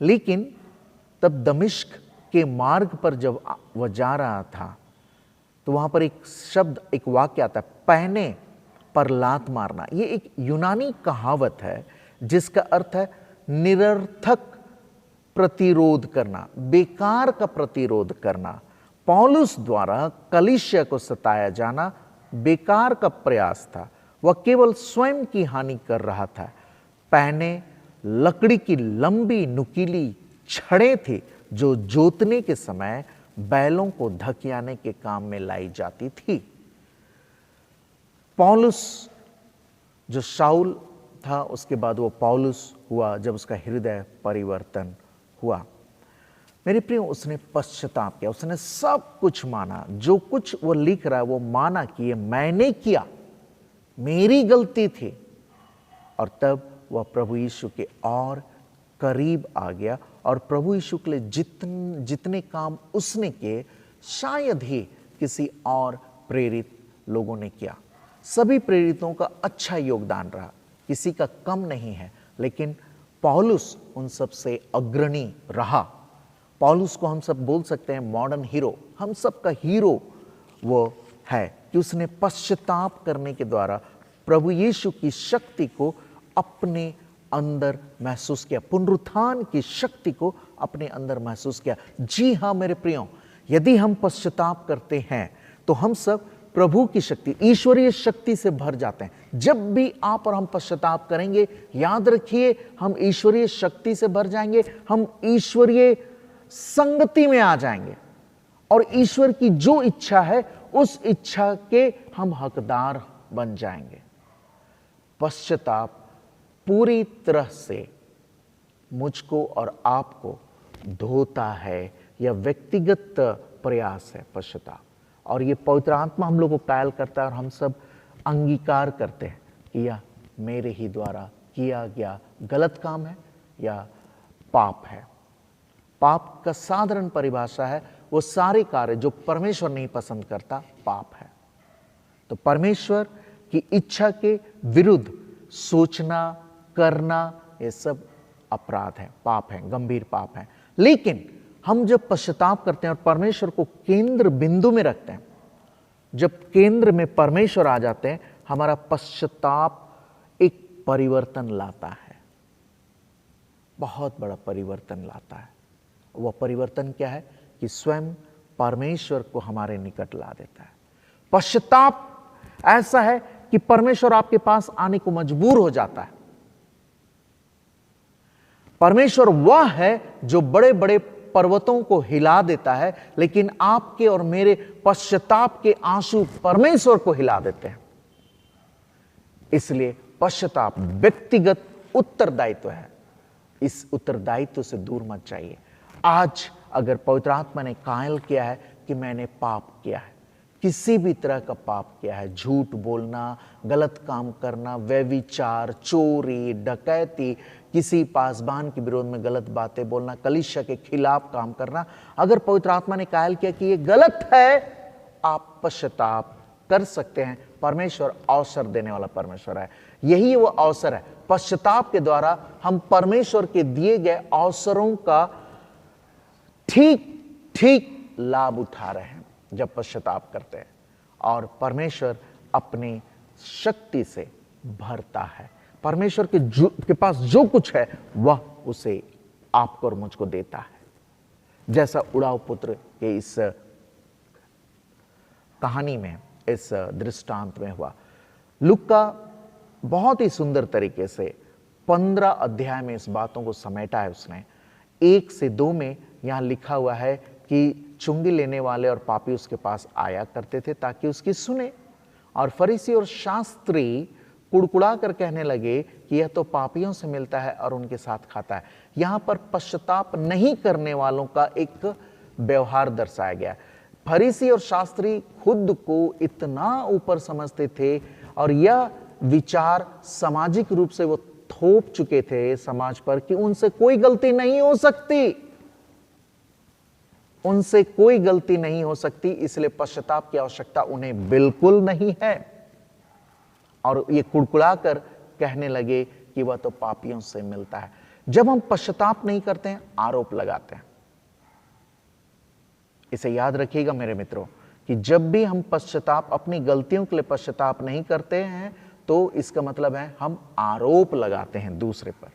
लेकिन तब दमिश्क के मार्ग पर जब वह जा रहा था तो वहां पर एक शब्द, एक वाक्य आता है, पहने पर लात मारना। ये एक यूनानी कहावत है जिसका अर्थ है निरर्थक प्रतिरोध करना, बेकार का प्रतिरोध करना। पौलुस द्वारा कलीसिया को सताया जाना बेकार का प्रयास था, वह केवल स्वयं की हानि कर रहा था। पहने लकड़ी की लंबी नुकीली छड़ें थी जो जोतने के समय बैलों को धकियाने के काम में लाई जाती थी। पौलुस जो शाऊल था, उसके बाद वो पौलुस हुआ जब उसका हृदय परिवर्तन हुआ। मेरे प्रियो, उसने पश्चाताप किया, उसने सब कुछ माना, जो कुछ वो लिख रहा है वो माना कि ये मैंने किया, मेरी गलती थी, और तब वह प्रभु यीशु के और करीब आ गया। और प्रभु यीशु के लिए जितने काम उसने किए शायद ही किसी और प्रेरित लोगों ने किया। सभी प्रेरितों का अच्छा योगदान रहा, किसी का कम नहीं है, लेकिन पौलुस उन सब से अग्रणी रहा। पौलुस को हम सब बोल सकते हैं मॉडर्न हीरो, हम सब का हीरो वो है कि उसने पश्चाताप करने के द्वारा प्रभु यीशु की शक्ति को अपने अंदर महसूस किया, पुनरुत्थान की शक्ति को अपने अंदर महसूस किया। जी हाँ मेरे प्रियो, यदि हम पश्चाताप करते हैं तो हम सब प्रभु की शक्ति, ईश्वरीय शक्ति से भर जाते हैं। जब भी आप और हम पश्चाताप करेंगे, याद रखिए हम ईश्वरीय शक्ति से भर जाएंगे, हम ईश्वरीय संगति में आ जाएंगे, और ईश्वर की जो इच्छा है उस इच्छा के हम हकदार बन जाएंगे। पश्चाताप पूरी तरह से मुझको और आपको धोता है, यह व्यक्तिगत प्रयास है पश्चाताप, और ये पवित्र आत्मा हम लोग को कायल करता है, और हम सब अंगीकार करते हैं कि यह मेरे ही द्वारा किया गया गलत काम है या पाप है। पाप का साधारण परिभाषा है वो सारे कार्य जो परमेश्वर नहीं पसंद करता, पाप है। तो परमेश्वर की इच्छा के विरुद्ध सोचना, करना, ये सब अपराध है, पाप है, गंभीर पाप है। लेकिन हम जब पश्चाताप करते हैं और परमेश्वर को केंद्र बिंदु में रखते हैं, जब केंद्र में परमेश्वर आ जाते हैं, हमारा पश्चाताप एक परिवर्तन लाता है, बहुत बड़ा परिवर्तन लाता है। वह परिवर्तन क्या है कि स्वयं परमेश्वर को हमारे निकट ला देता है। पश्चाताप ऐसा है कि परमेश्वर आपके पास आने को मजबूर हो जाता है। परमेश्वर वह है जो बड़े बड़े पर्वतों को हिला देता है, लेकिन आपके और मेरे पश्चाताप के आंसू परमेश्वर को हिला देते हैं। इसलिए पश्चाताप व्यक्तिगत उत्तरदायित्व है। इस उत्तरदायित्व से दूर मत जाइए। आज अगर पवित्र आत्मा ने कायल किया है कि मैंने पाप किया है, किसी भी तरह का पाप किया है, झूठ बोलना, गलत काम करना, व्यभिचार, चोरी, डकैती, किसी पासबान के विरोध में गलत बातें बोलना, कलीसिया के खिलाफ काम करना, अगर पवित्र आत्मा ने कायल किया कि ये गलत है, आप पश्चाताप कर सकते हैं। परमेश्वर अवसर देने वाला परमेश्वर है। यही वो अवसर है। पश्चाताप के द्वारा हम परमेश्वर के दिए गए अवसरों का ठीक लाभ उठा रहे हैं जब पश्चाताप करते हैं, और परमेश्वर अपनी शक्ति से भरता है। परमेश्वर के पास जो कुछ है वह उसे आपको और मुझको देता है। जैसा उड़ाऊ पुत्र के इस कहानी में, इस दृष्टांत में हुआ। लूका बहुत ही सुंदर तरीके से 15 अध्याय में इस बातों को समेटा है उसने। 1 से 2 में यहां लिखा हुआ है कि चुंगी लेने वाले और पापी उसके पास आया करते थे ताकि उसकी सुने, और फरीसी और शास्त्री कुड़कुड़ा कर कहने लगे कि यह तो पापियों से मिलता है और उनके साथ खाता है। यहां पर पश्चाताप नहीं करने वालों का एक व्यवहार दर्शाया गया है। फरीसी और शास्त्री खुद को इतना ऊपर समझते थे और यह विचार सामाजिक रूप से वो थोप चुके थे समाज पर कि उनसे कोई गलती नहीं हो सकती, उनसे कोई गलती नहीं हो सकती, इसलिए पश्चाताप की आवश्यकता उन्हें बिल्कुल नहीं है। और ये कुड़कुड़ा कर कहने लगे कि वह तो पापियों से मिलता है। जब हम पश्चाताप नहीं करते हैं, आरोप लगाते हैं। इसे याद रखिएगा मेरे मित्रों कि जब भी हम पश्चाताप, अपनी गलतियों के लिए पश्चाताप नहीं करते हैं, तो इसका मतलब है हम आरोप लगाते हैं दूसरे पर।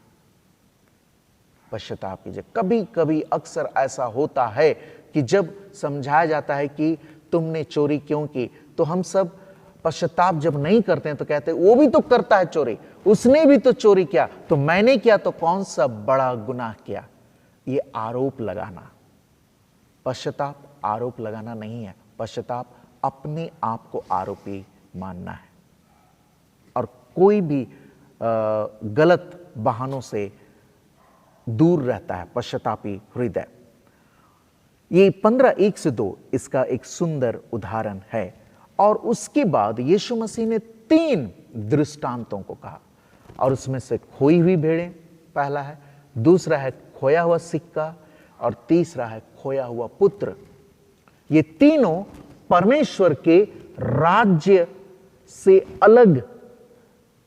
पश्चाताप कीजिए। कभी कभी अक्सर ऐसा होता है कि जब समझाया जाता है कि तुमने चोरी क्यों की, तो हम सब पश्चाताप जब नहीं करते हैं तो कहते हैं वो भी तो करता है चोरी, उसने भी तो चोरी किया, तो मैंने किया तो कौन सा बड़ा गुनाह किया। ये आरोप लगाना। पश्चाताप आरोप लगाना नहीं है। पश्चाताप अपने आप को आरोपी मानना है और कोई भी गलत बहानों से दूर रहता है पश्चातापी हृदय। ये 15:1 से 2 इसका एक सुंदर उदाहरण है। और उसके बाद यीशु मसीह ने 3 दृष्टांतों को कहा, और उसमें से खोई हुई भेड़ें पहला है, दूसरा है खोया हुआ सिक्का, और तीसरा है खोया हुआ पुत्र। ये तीनों परमेश्वर के राज्य से अलग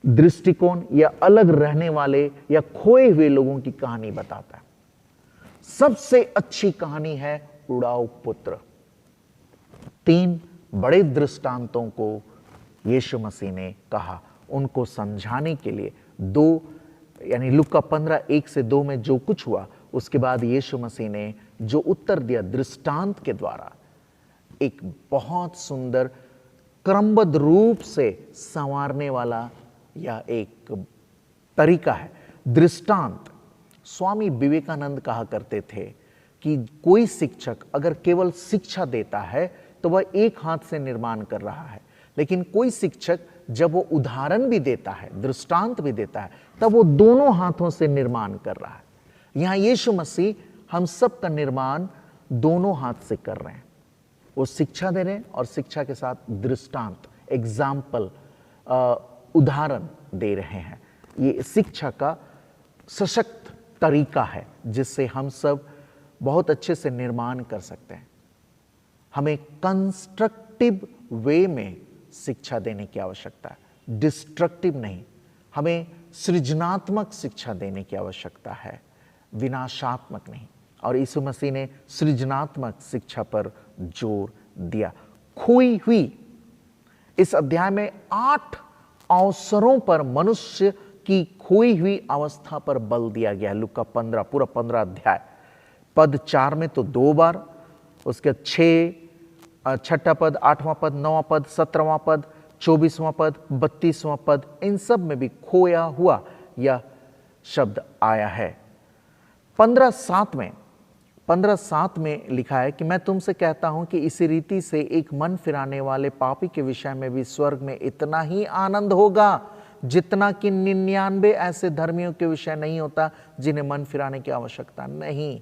दृष्टिकोण या अलग रहने वाले या खोए हुए लोगों की कहानी बताता है। सबसे अच्छी कहानी है उड़ाऊ पुत्र। 3 बड़े दृष्टांतों को यीशु मसीह ने कहा, उनको समझाने के लिए 2 यानी लूका 15:1 से 2 में जो कुछ हुआ, उसके बाद यीशु मसीह ने जो उत्तर दिया दृष्टांत के द्वारा, एक बहुत सुंदर क्रमबद्ध रूप से संवारने वाला यह एक तरीका है। दृष्टांत। स्वामी विवेकानंद कहा करते थे कि कोई शिक्षक अगर केवल शिक्षा देता है तो वह एक हाथ से निर्माण कर रहा है, लेकिन कोई शिक्षक जब वो उदाहरण भी देता है, दृष्टांत भी देता है, तब वो दोनों हाथों से निर्माण कर रहा है। यहां यीशु मसीह हम सब का निर्माण दोनों हाथ से कर रहे हैं। वो शिक्षा दे रहे हैं और शिक्षा के साथ दृष्टांत, एग्जाम्पल, उदाहरण दे रहे हैं। ये शिक्षा का सशक्त तरीका है जिससे हम सब बहुत अच्छे से निर्माण कर सकते हैं। हमें कंस्ट्रक्टिव वे में शिक्षा देने की आवश्यकता है, डिस्ट्रक्टिव नहीं। हमें सृजनात्मक शिक्षा देने की आवश्यकता है, विनाशात्मक नहीं। और यीशु मसीह ने सृजनात्मक शिक्षा पर जोर दिया। खोई हुई, इस अध्याय में 8 अवसरों पर मनुष्य की खोई हुई अवस्था पर बल दिया गया। लूका 15 पूरा 15 अध्याय। पद 4 में तो 2 बार, उसके 6 पद, 8वां पद, 9वां पद, 17वां पद, 24वां पद, 32वां पद, इन सब में भी खोया हुआ यह शब्द आया है। 15:7 में लिखा है कि मैं तुमसे कहता हूं कि इसी रीति से एक मन फिराने वाले पापी के विषय में भी स्वर्ग में इतना ही आनंद होगा जितना कि 99 ऐसे धर्मियों के विषय नहीं होता जिन्हें मन फिराने की आवश्यकता नहीं।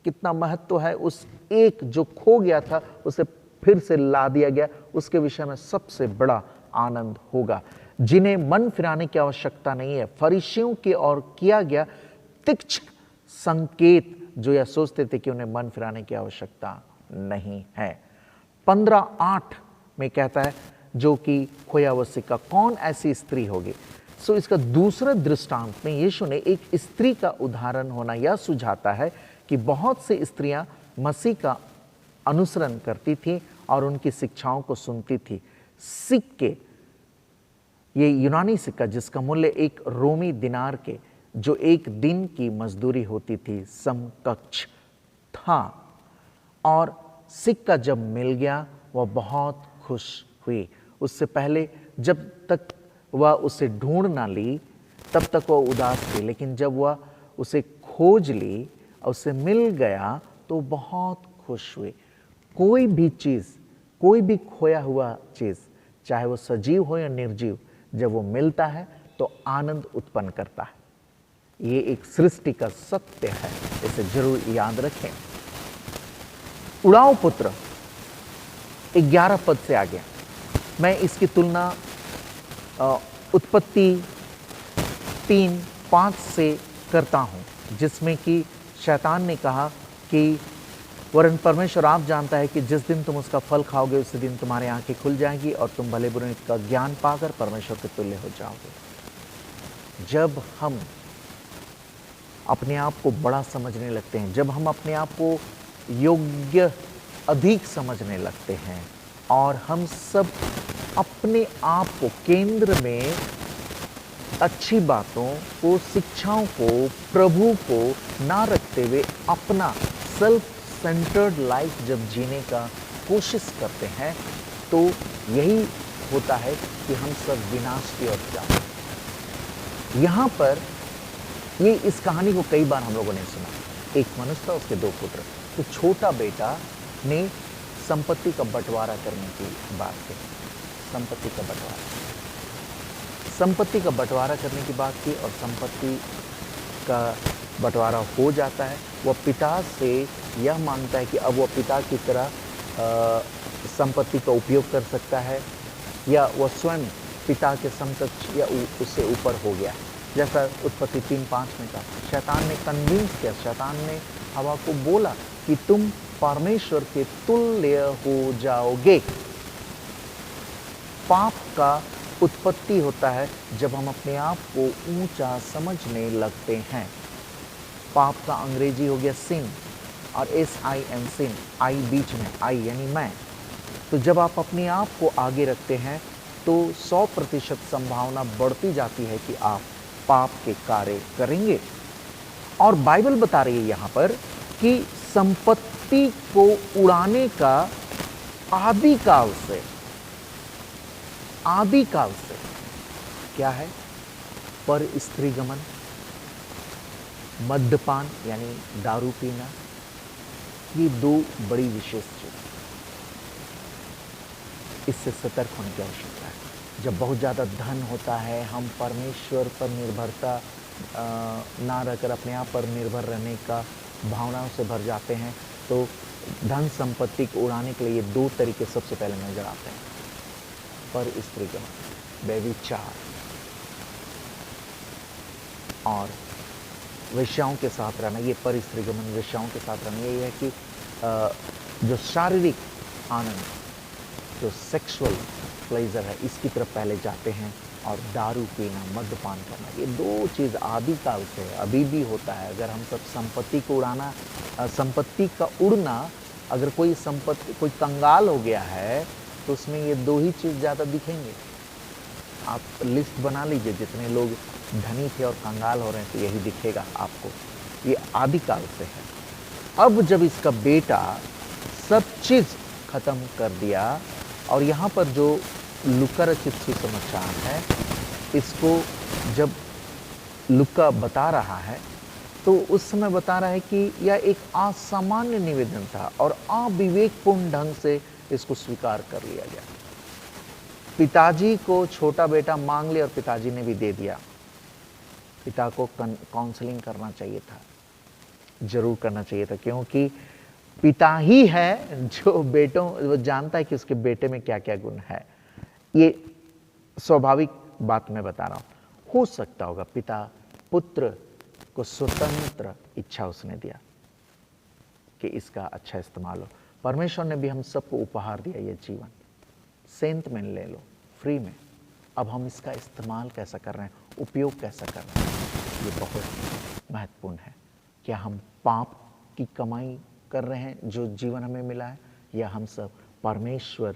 कितना महत्व है उस एक जो खो गया था उसे फिर से ला दिया गया, उसके विषय में सबसे बड़ा आनंद होगा। जिन्हें मन फिराने की आवश्यकता नहीं है, फरीसियों की ओर किया गया तीक्ष्ण संकेत जो यह सोचते थे कि उन्हें मन फिराने की आवश्यकता नहीं है। 15:8 में कहता है जो कि खोया हुआ सिक्का, कौन ऐसी स्त्री होगी। सो इसका दूसरा दृष्टांत में यीशु ने एक स्त्री का उदाहरण होना यह सुझाता है कि बहुत सी स्त्रियां मसीह का अनुसरण करती थी और उनकी शिक्षाओं को सुनती थी। सिक्के, ये यूनानी सिक्का जिसका मूल्य एक रोमी दिनार के जो एक दिन की मजदूरी होती थी समकक्ष था, और सिक्का जब मिल गया वह बहुत खुश हुई। उससे पहले जब तक वह उसे ढूंढ ना ली तब तक वह उदास थी, लेकिन जब वह उसे खोज ली और उसे मिल गया तो बहुत खुश हुई। कोई भी चीज़, कोई भी खोया हुआ चीज़, चाहे वो सजीव हो या निर्जीव, जब वो मिलता है तो आनंद उत्पन्न करता है। ये एक सृष्टि का सत्य है, इसे जरूर याद रखें। उड़ाऊ पुत्र 11 पद से आगे मैं इसकी तुलना उत्पत्ति 3:5 से करता हूं, जिसमें कि शैतान ने कहा कि वरन परमेश्वर आप जानता है कि जिस दिन तुम उसका फल खाओगे उसी दिन तुम्हारी आंखें खुल जाएंगी और तुम भले बुरे का ज्ञान पाकर परमेश्वर के तुल्य हो जाओगे। जब हम अपने आप को बड़ा समझने लगते हैं, जब हम अपने आप को योग्य अधिक समझने लगते हैं और हम सब अपने आप को केंद्र में अच्छी बातों को, शिक्षाओं को, प्रभु को ना रखते हुए अपना सेल्फ सेंटर्ड लाइफ जब जीने का कोशिश करते हैं तो यही होता है कि हम सब विनाश की ओर जाते हैं। यहाँ पर ये इस कहानी को कई बार हम लोगों ने सुना। एक मनुष्य था, उसके 2 पुत्र। तो छोटा बेटा ने संपत्ति का बंटवारा करने की बात की। संपत्ति का बंटवारा करने की बात की और संपत्ति का बंटवारा हो जाता है। वह पिता से यह मांगता है कि अब वह पिता की तरह संपत्ति का उपयोग कर सकता है या वह स्वयं पिता के समकक्ष या उससे ऊपर हो गया है, जैसा उत्पत्ति 3:5 में कहा। शैतान ने कन्विंस किया, शैतान ने हवा को बोला कि तुम परमेश्वर के तुल्य हो जाओगे। पाप का उत्पत्ति होता है जब हम अपने आप को ऊंचा समझने लगते हैं। पाप का अंग्रेजी हो गया सिन और SIN, सिन, आई बीच में, आई यानी मैं। तो जब आप अपने आप को आगे रखते हैं तो 100% संभावना बढ़ती जाती है कि आप पाप के कार्य करेंगे। और बाइबल बता रही है यहाँ पर कि संपत्ति को उड़ाने का आदिकाल से क्या है? पर स्त्री गमन, मद्यपान यानी दारू पीना, ये 2 बड़ी विशेष चीज। इससे सतर्क होने की आवश्यकता है। जब बहुत ज़्यादा धन होता है, हम परमेश्वर पर निर्भरता ना रहकर अपने आप पर निर्भर रहने का भावनाओं से भर जाते हैं, तो धन संपत्ति को उड़ाने के लिए ये 2 तरीके सबसे पहले नजर आते हैं। पर स्त्री गमन, व्यभिचार और वेश्याओं के साथ रहना। ये पर स्त्री गमन, वेश्याओं के साथ रहना, यही है कि जो शारीरिक आनंद, जो सेक्सुअल प्लेजर है, इसकी तरफ पहले जाते हैं। और दारू पीना, मद्यपान करना, ये 2 चीज़ आदिकाल से है, अभी भी होता है। अगर हम सब संपत्ति को उड़ाना, संपत्ति का उड़ना, अगर कोई कंगाल हो गया है तो उसमें ये 2 ही चीज़ ज़्यादा दिखेंगे। आप लिस्ट बना लीजिए, जितने लोग धनी थे और कंगाल हो रहे हैं तो यही दिखेगा आपको। ये आदिकाल से है। अब जब इसका बेटा सब चीज़ खत्म कर दिया, और यहाँ पर जो लुका रचित सुसमाचार है, इसको जब लुका बता रहा है तो उस समय बता रहा है कि यह एक असामान्य निवेदन था और अविवेकपूर्ण ढंग से इसको स्वीकार कर लिया गया। पिताजी को छोटा बेटा मांग लिया और पिताजी ने भी दे दिया। पिता को काउंसलिंग करना चाहिए था, जरूर करना चाहिए था, क्योंकि पिता ही है जो बेटों, वो जानता है कि उसके बेटे में क्या क्या गुण है। ये स्वाभाविक बात मैं बता रहा हूं। हो सकता होगा पिता पुत्र को स्वतंत्र इच्छा उसने दिया कि इसका अच्छा इस्तेमाल हो। परमेश्वर ने भी हम सबको उपहार दिया ये जीवन, सेंत में ले लो, फ्री में। अब हम इसका इस्तेमाल कैसा कर रहे हैं, उपयोग कैसा कर रहे हैं, ये बहुत महत्वपूर्ण है। क्या हम पाप की कमाई कर रहे हैं जो जीवन हमें मिला है, या हम सब परमेश्वर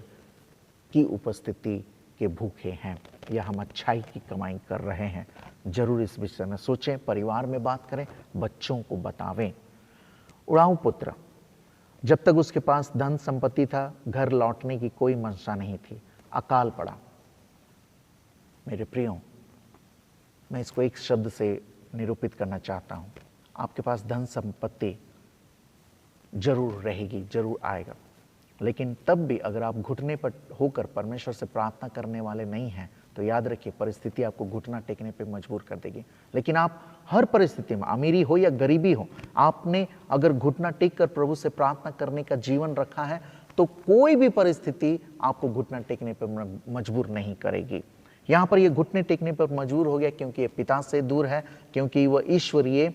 की उपस्थिति के भूखे हैं, या हम अच्छाई की कमाई कर रहे हैं? जरूर इस विषय में सोचें, परिवार में बात करें, बच्चों को बतावें। उड़ाऊ पुत्र, जब तक उसके पास धन संपत्ति था, घर लौटने की कोई मंशा नहीं थी, अकाल पड़ा। मेरे प्रियो, मैं इसको एक शब्द से निरूपित करना चाहता हूं। आपके पास धन संपत्ति जरूर रहेगी, जरूर आएगा, लेकिन तब भी अगर आप घुटने पर होकर परमेश्वर से प्रार्थना करने वाले नहीं हैं, तो याद रखिए परिस्थिति आपको घुटना टेकने पे मजबूर कर देगी। लेकिन आप हर परिस्थिति में, अमीरी हो या गरीबी हो, आपने अगर घुटना टेक कर प्रभु से प्रार्थना करने का जीवन रखा है, तो कोई भी परिस्थिति आपको घुटना टेकने पर मजबूर नहीं करेगी। यहाँ पर ये घुटने टेकने पर मजबूर हो गया क्योंकि ये पिता से दूर है, क्योंकि वह ईश्वरीय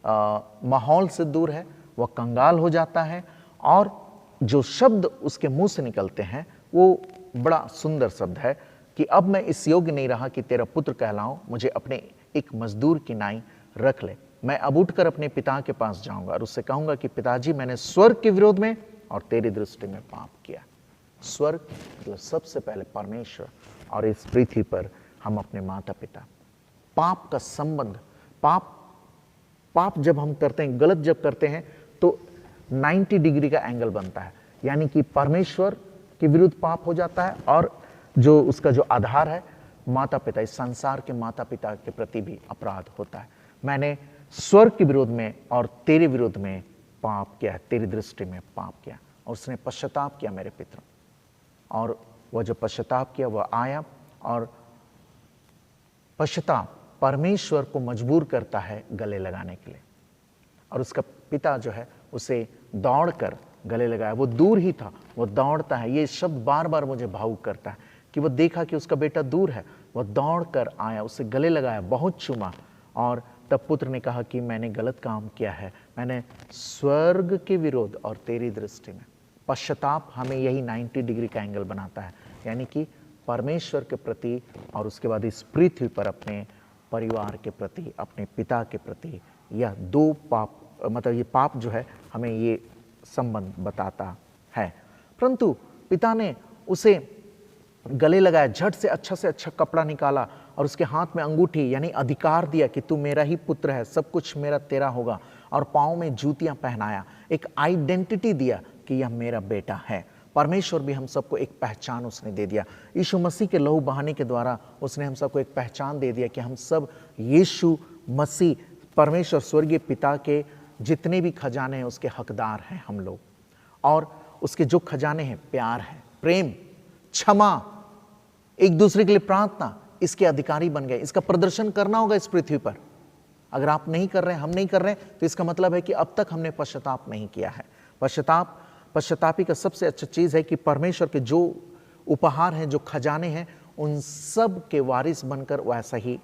माहौल से दूर है, वह कंगाल हो जाता है। और जो शब्द उसके मुंह से निकलते हैं वो बड़ा सुंदर शब्द है कि अब मैं इस योग्य नहीं रहा कि तेरा पुत्र कहलाऊं, मुझे अपने एक मजदूर की नाई रख ले। मैं अब उठकर अपने पिता के पास जाऊंगा और उससे कहूंगा कि पिताजी, मैंने स्वर्ग के विरोध में और तेरी दृष्टि में पाप किया। स्वर्ग मतलब सबसे पहले परमेश्वर, और इस पृथ्वी पर हम अपने माता पिता। पाप का संबंध, पाप जब हम करते हैं, गलत जब करते हैं, तो 90 डिग्री का एंगल बनता है, यानी कि परमेश्वर के विरुद्ध पाप हो जाता है, और जो उसका जो आधार है माता पिता, इस संसार के माता पिता के प्रति भी अपराध होता है। मैंने स्वर्ग के विरोध में और तेरे विरोध में पाप किया, तेरी दृष्टि में पाप किया। और उसने पश्चाताप किया मेरे पितर, और वह जो पश्चाताप किया वह आया। और पश्चाताप परमेश्वर को मजबूर करता है गले लगाने के लिए, और उसका पिता जो है उसे दौड़कर गले लगाया। वो दूर ही था, वो दौड़ता है। ये शब्द बार बार मुझे भावुक करता है कि वह देखा कि उसका बेटा दूर है, वह दौड़कर आया, उसे गले लगाया, बहुत चूमा। और तब पुत्र ने कहा कि मैंने गलत काम किया है, मैंने स्वर्ग के विरोध और तेरी दृष्टि में। पश्चाताप हमें यही 90 डिग्री का एंगल बनाता है, यानी कि परमेश्वर के प्रति और उसके बाद इस पृथ्वी पर अपने परिवार के प्रति, अपने पिता के प्रति। यह दो पाप, मतलब ये पाप जो है हमें ये संबंध बताता है। परंतु पिता ने उसे गले लगाया, झट से अच्छा कपड़ा निकाला और उसके हाथ में अंगूठी यानी अधिकार दिया कि तू मेरा ही पुत्र है, सब कुछ मेरा तेरा होगा। और पाँव में जूतियां पहनाया, एक आइडेंटिटी दिया कि यह मेरा बेटा है। परमेश्वर भी हम सबको एक पहचान उसने दे दिया। यीशु मसीह के लहू बहाने के द्वारा उसने हम सबको एक पहचान दे दिया कि हम सब यीशु मसीह, परमेश्वर स्वर्गीय पिता के जितने भी खजाने हैं उसके हकदार हैं हम लोग। और उसके जो खजाने हैं, प्यार है, प्रेम, क्षमा, एक दूसरे के लिए प्रार्थना, इसके अधिकारी बन गए। इसका प्रदर्शन करना होगा इस पृथ्वी पर। अगर आप नहीं कर रहे हैं, हम नहीं कर रहे हैं, तो इसका मतलब है कि अब तक हमने पश्चाताप नहीं किया है। पश्चातापी का सबसे अच्छा चीज है कि परमेश्वर के जो उपहार हैं, जो खजाने हैं, उन सब के वारिस बनकर वैसा ही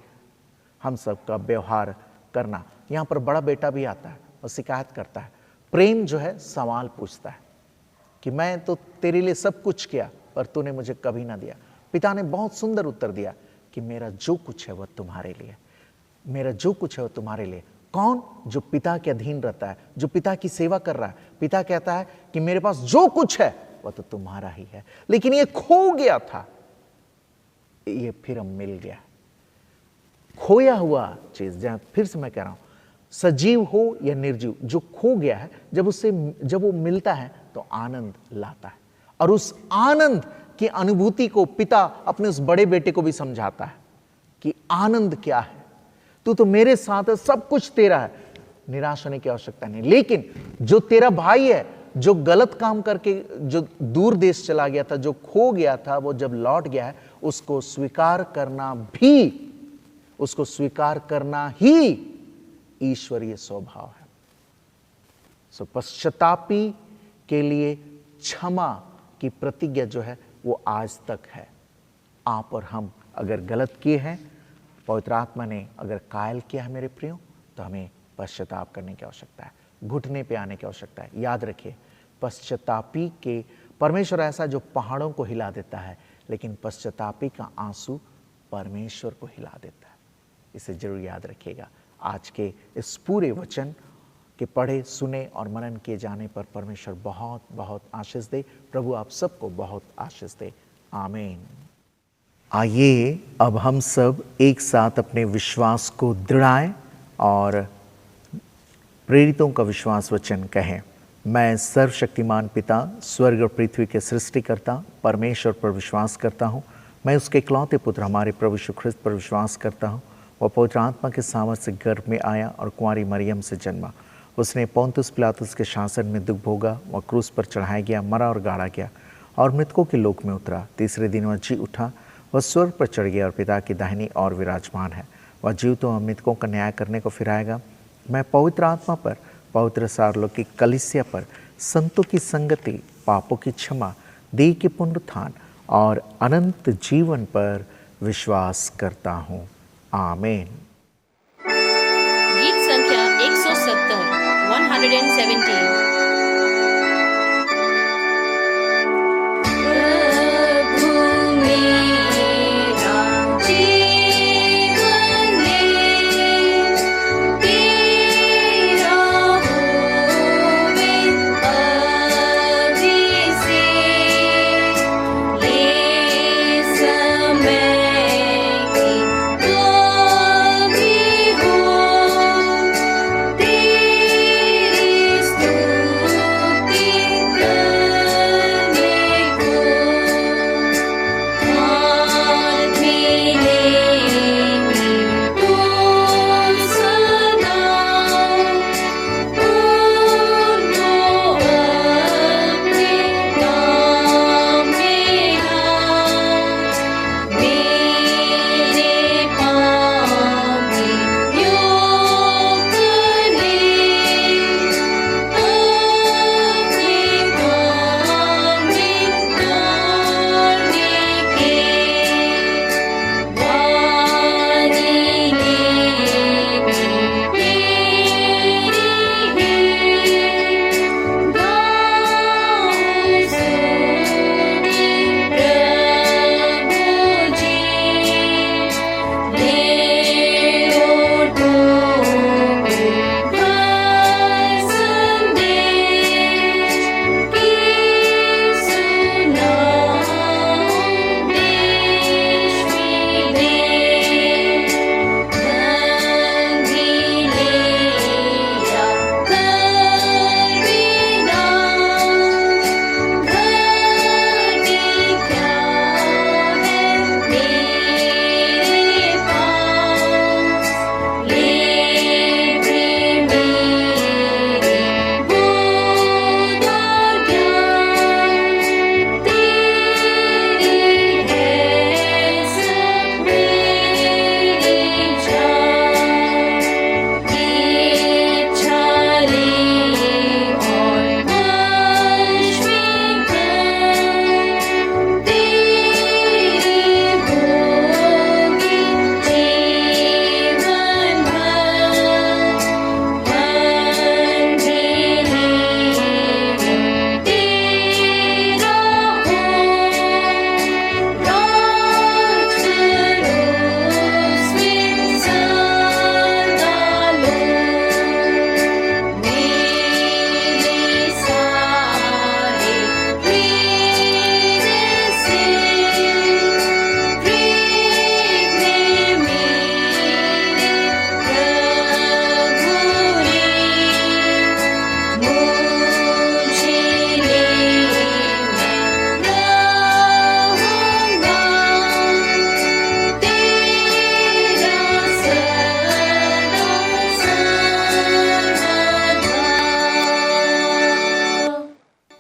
हम सब का व्यवहार करना। यहां पर बड़ा बेटा भी आता है और शिकायत करता है। प्रेम जो है सवाल पूछता है कि मैं तो तेरे लिए सब कुछ किया पर तूने मुझे कभी ना दिया। पिता ने बहुत सुंदर उत्तर दिया कि मेरा जो कुछ है वह तुम्हारे लिए, मेरा जो कुछ है वह तुम्हारे लिए। कौन? जो पिता के अधीन रहता है, जो पिता की सेवा कर रहा है। पिता कहता है कि मेरे पास जो कुछ है वह तो तुम्हारा ही है, लेकिन ये खो गया था, ये फिर अब मिल गया। खोया हुआ चीज, जहां फिर से मैं कह रहा हूं, सजीव हो या निर्जीव, जो खो गया है जब वो मिलता है तो आनंद लाता है। और उस आनंद की अनुभूति को पिता अपने उस बड़े बेटे को भी समझाता है कि आनंद क्या है, तू तो मेरे साथ है, सब कुछ तेरा है, निराश होने की आवश्यकता नहीं। लेकिन जो तेरा भाई है, जो गलत काम करके जो दूर देश चला गया था, जो खो गया था, वो जब लौट गया है, उसको स्वीकार करना भी, उसको स्वीकार करना ही ईश्वरीय स्वभाव है। सो पश्चातापी के लिए क्षमा की प्रतिज्ञा जो है वो आज तक है। आप और हम अगर गलत किए हैं, पवित्र आत्मा ने अगर कायल किया है मेरे प्रियो, तो हमें पश्चाताप करने की आवश्यकता है, घुटने पे आने की आवश्यकता है। याद रखिए, पश्चातापी के परमेश्वर ऐसा जो पहाड़ों को हिला देता है, लेकिन पश्चातापी का आंसू परमेश्वर को हिला देता है। इसे जरूर याद रखिएगा। आज के इस पूरे वचन के पढ़े, सुने और मनन किए जाने पर परमेश्वर बहुत बहुत आशीष दे। प्रभु आप सबको बहुत आशीष दे। आमीन। आइए अब हम सब एक साथ अपने विश्वास को दृढ़ाएं और प्रेरितों का विश्वास वचन कहें। मैं सर्वशक्तिमान पिता, स्वर्ग और पृथ्वी के सृष्टिकर्ता परमेश्वर पर विश्वास करता हूँ। मैं उसके इकलौते पुत्र हमारे प्रभु यीशु ख्रिस्त पर विश्वास करता हूँ। वह पवित्र आत्मा के सामर्थ से गर्भ में आया और कुंवारी मरियम से जन्मा। उसने पोंतुस पिलातुस के शासन में दुख भोगा। वह क्रूस पर चढ़ाया गया, मरा और गाड़ा गया और मृतकों के लोक में उतरा। तीसरे दिन वह जी उठा। वह स्वर्ग पर चढ़ गया और पिता की दाहिनी ओर विराजमान है। वह जीवितों और मृतकों का न्याय करने को फिर आएगा। मैं पवित्र आत्मा पर, पवित्र सार्वलौकिक कलीसिया पर, संतों की संगति, पापों की क्षमा, देह के पुनरुत्थान और अनंत जीवन पर विश्वास करता हूँ। आमीन। गीत संख्या 170 117।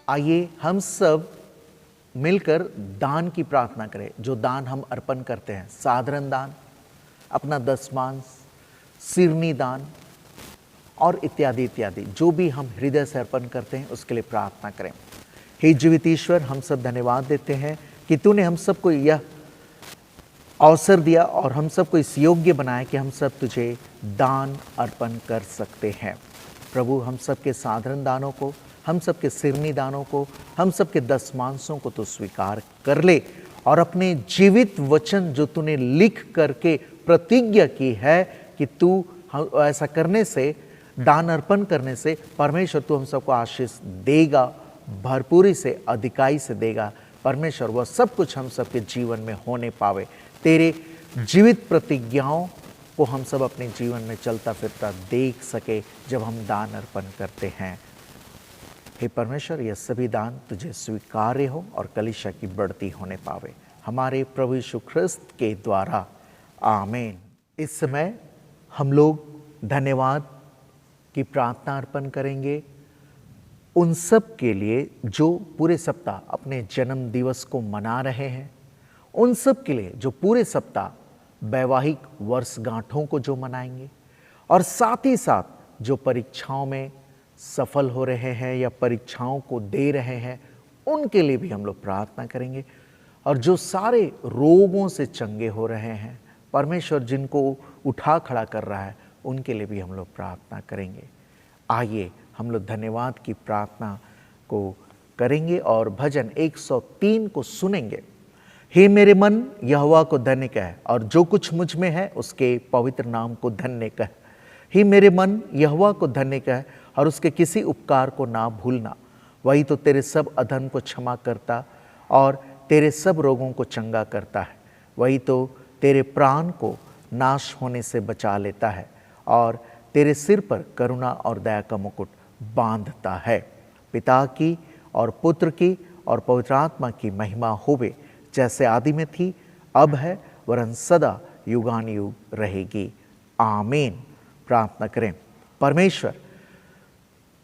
आइए हम सब मिलकर दान की प्रार्थना करें। जो दान हम अर्पण करते हैं, साधारण दान, अपना दशमांश, सिरनी दान और इत्यादि इत्यादि, जो भी हम हृदय से अर्पण करते हैं उसके लिए प्रार्थना करें। हे जीवित ईश्वर, हम सब धन्यवाद देते हैं कि तूने हम सबको यह अवसर दिया और हम सबको इस योग्य बनाया कि हम सब तुझे दान अर्पण कर सकते हैं। प्रभु, हम सबके साधारण दानों को, हम सबके सिरनी दानों को, हम सबके दशमांशों को तो स्वीकार कर ले और अपने जीवित वचन जो तूने लिख करके प्रतिज्ञा की है कि तू ऐसा करने से, दान अर्पण करने से परमेश्वर तू हम सबको आशीष देगा, भरपूरी से, अधिकाई से देगा। परमेश्वर वह सब कुछ हम सबके जीवन में होने पावे। तेरे जीवित प्रतिज्ञाओं को हम सब अपने जीवन में चलता फिरता देख सके जब हम दान अर्पण करते हैं। हे परमेश्वर, यह सभी दान तुझे स्वीकार्य हो और कलीसिया की बढ़ती होने पावे, हमारे प्रभु यीशु ख्रिस्त के द्वारा, आमीन। इस समय हम लोग धन्यवाद की प्रार्थना अर्पण करेंगे उन सब के लिए जो पूरे सप्ताह अपने जन्म दिवस को मना रहे हैं, उन सब के लिए जो पूरे सप्ताह वैवाहिक वर्षगांठों को जो मनाएंगे, और साथ ही साथ जो परीक्षाओं में सफल हो रहे हैं या परीक्षाओं को दे रहे हैं, उनके लिए भी हम लोग प्रार्थना करेंगे। और जो सारे रोगों से चंगे हो रहे हैं, परमेश्वर जिनको उठा खड़ा कर रहा है, उनके लिए भी हम लोग प्रार्थना करेंगे। आइए हम लोग धन्यवाद की प्रार्थना को करेंगे और भजन 103 को सुनेंगे। हे मेरे मन यहोवा को धन्य कह और जो कुछ मुझ में है उसके पवित्र नाम को धन्य कह। हे मेरे मन यहोवा को धन्य कह और उसके किसी उपकार को ना भूलना। वही तो तेरे सब अधर्म को क्षमा करता और तेरे सब रोगों को चंगा करता है। वही तो तेरे प्राण को नाश होने से बचा लेता है और तेरे सिर पर करुणा और दया का मुकुट बांधता है। पिता की और पुत्र की और पवित्र आत्मा की महिमा होवे, जैसे आदि में थी, अब है, वरन सदा युगान युग रहेगी, आमीन। प्रार्थना करें। परमेश्वर,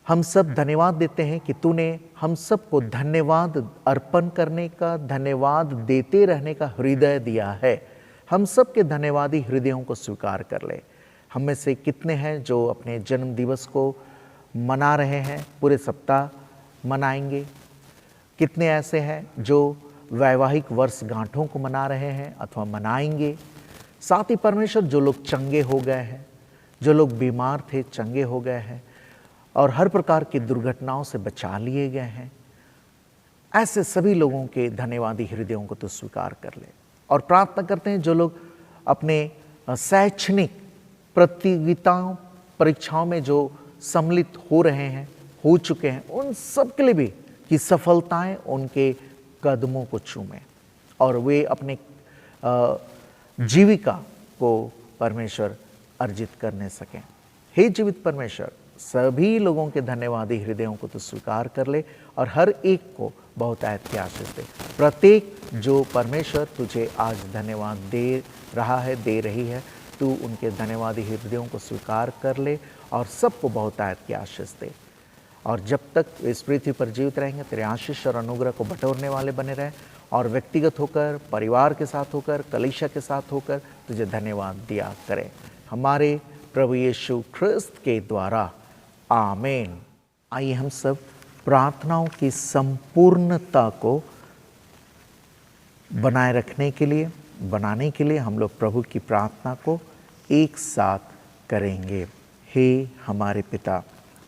हम सब धन्यवाद देते हैं कि तूने हम सबको धन्यवाद अर्पण करने का, धन्यवाद देते रहने का हृदय दिया है। हम सबके धन्यवादी हृदयों को स्वीकार कर ले। हम में से कितने हैं जो अपने जन्म दिवस को मना रहे हैं, पूरे सप्ताह मनाएंगे? कितने ऐसे हैं जो वैवाहिक वर्षगांठों को मना रहे हैं अथवा मनाएंगे? साथ ही परमेश्वर, जो लोग चंगे हो गए हैं, जो लोग बीमार थे चंगे हो गए हैं और हर प्रकार की दुर्घटनाओं से बचा लिए गए हैं, ऐसे सभी लोगों के धन्यवादी हृदयों को तो स्वीकार कर ले। और प्रार्थना करते हैं जो लोग अपने शैक्षणिक प्रतियोगिताओं, परीक्षाओं में जो सम्मिलित हो रहे हैं, हो चुके हैं, उन सब के लिए भी कि सफलताएं उनके कदमों को चूमें और वे अपने जीविका को परमेश्वर अर्जित करने सकें। हे जीवित परमेश्वर, सभी लोगों के धन्यवादी हृदयों को तो स्वीकार कर ले और हर एक को बहुत ऐत आशीष दे। प्रत्येक जो परमेश्वर तुझे आज धन्यवाद दे रहा है, दे रही है, तू उनके धन्यवादी हृदयों को स्वीकार कर ले और सबको बहुत ऐत की आशीष दे। और जब तक इस पृथ्वी पर जीवित रहेंगे, तेरे आशीष और अनुग्रह को बटोरने वाले बने रहें और व्यक्तिगत होकर, परिवार के साथ होकर, कलीसिया के साथ होकर तुझे धन्यवाद दिया करें, हमारे प्रभु यीशु ख्रिस्त के द्वारा, आमीन। आइए हम सब प्रार्थनाओं की संपूर्णता को बनाए रखने के लिए, बनाने के लिए हम लोग प्रभु की प्रार्थना को एक साथ करेंगे। हे हमारे पिता,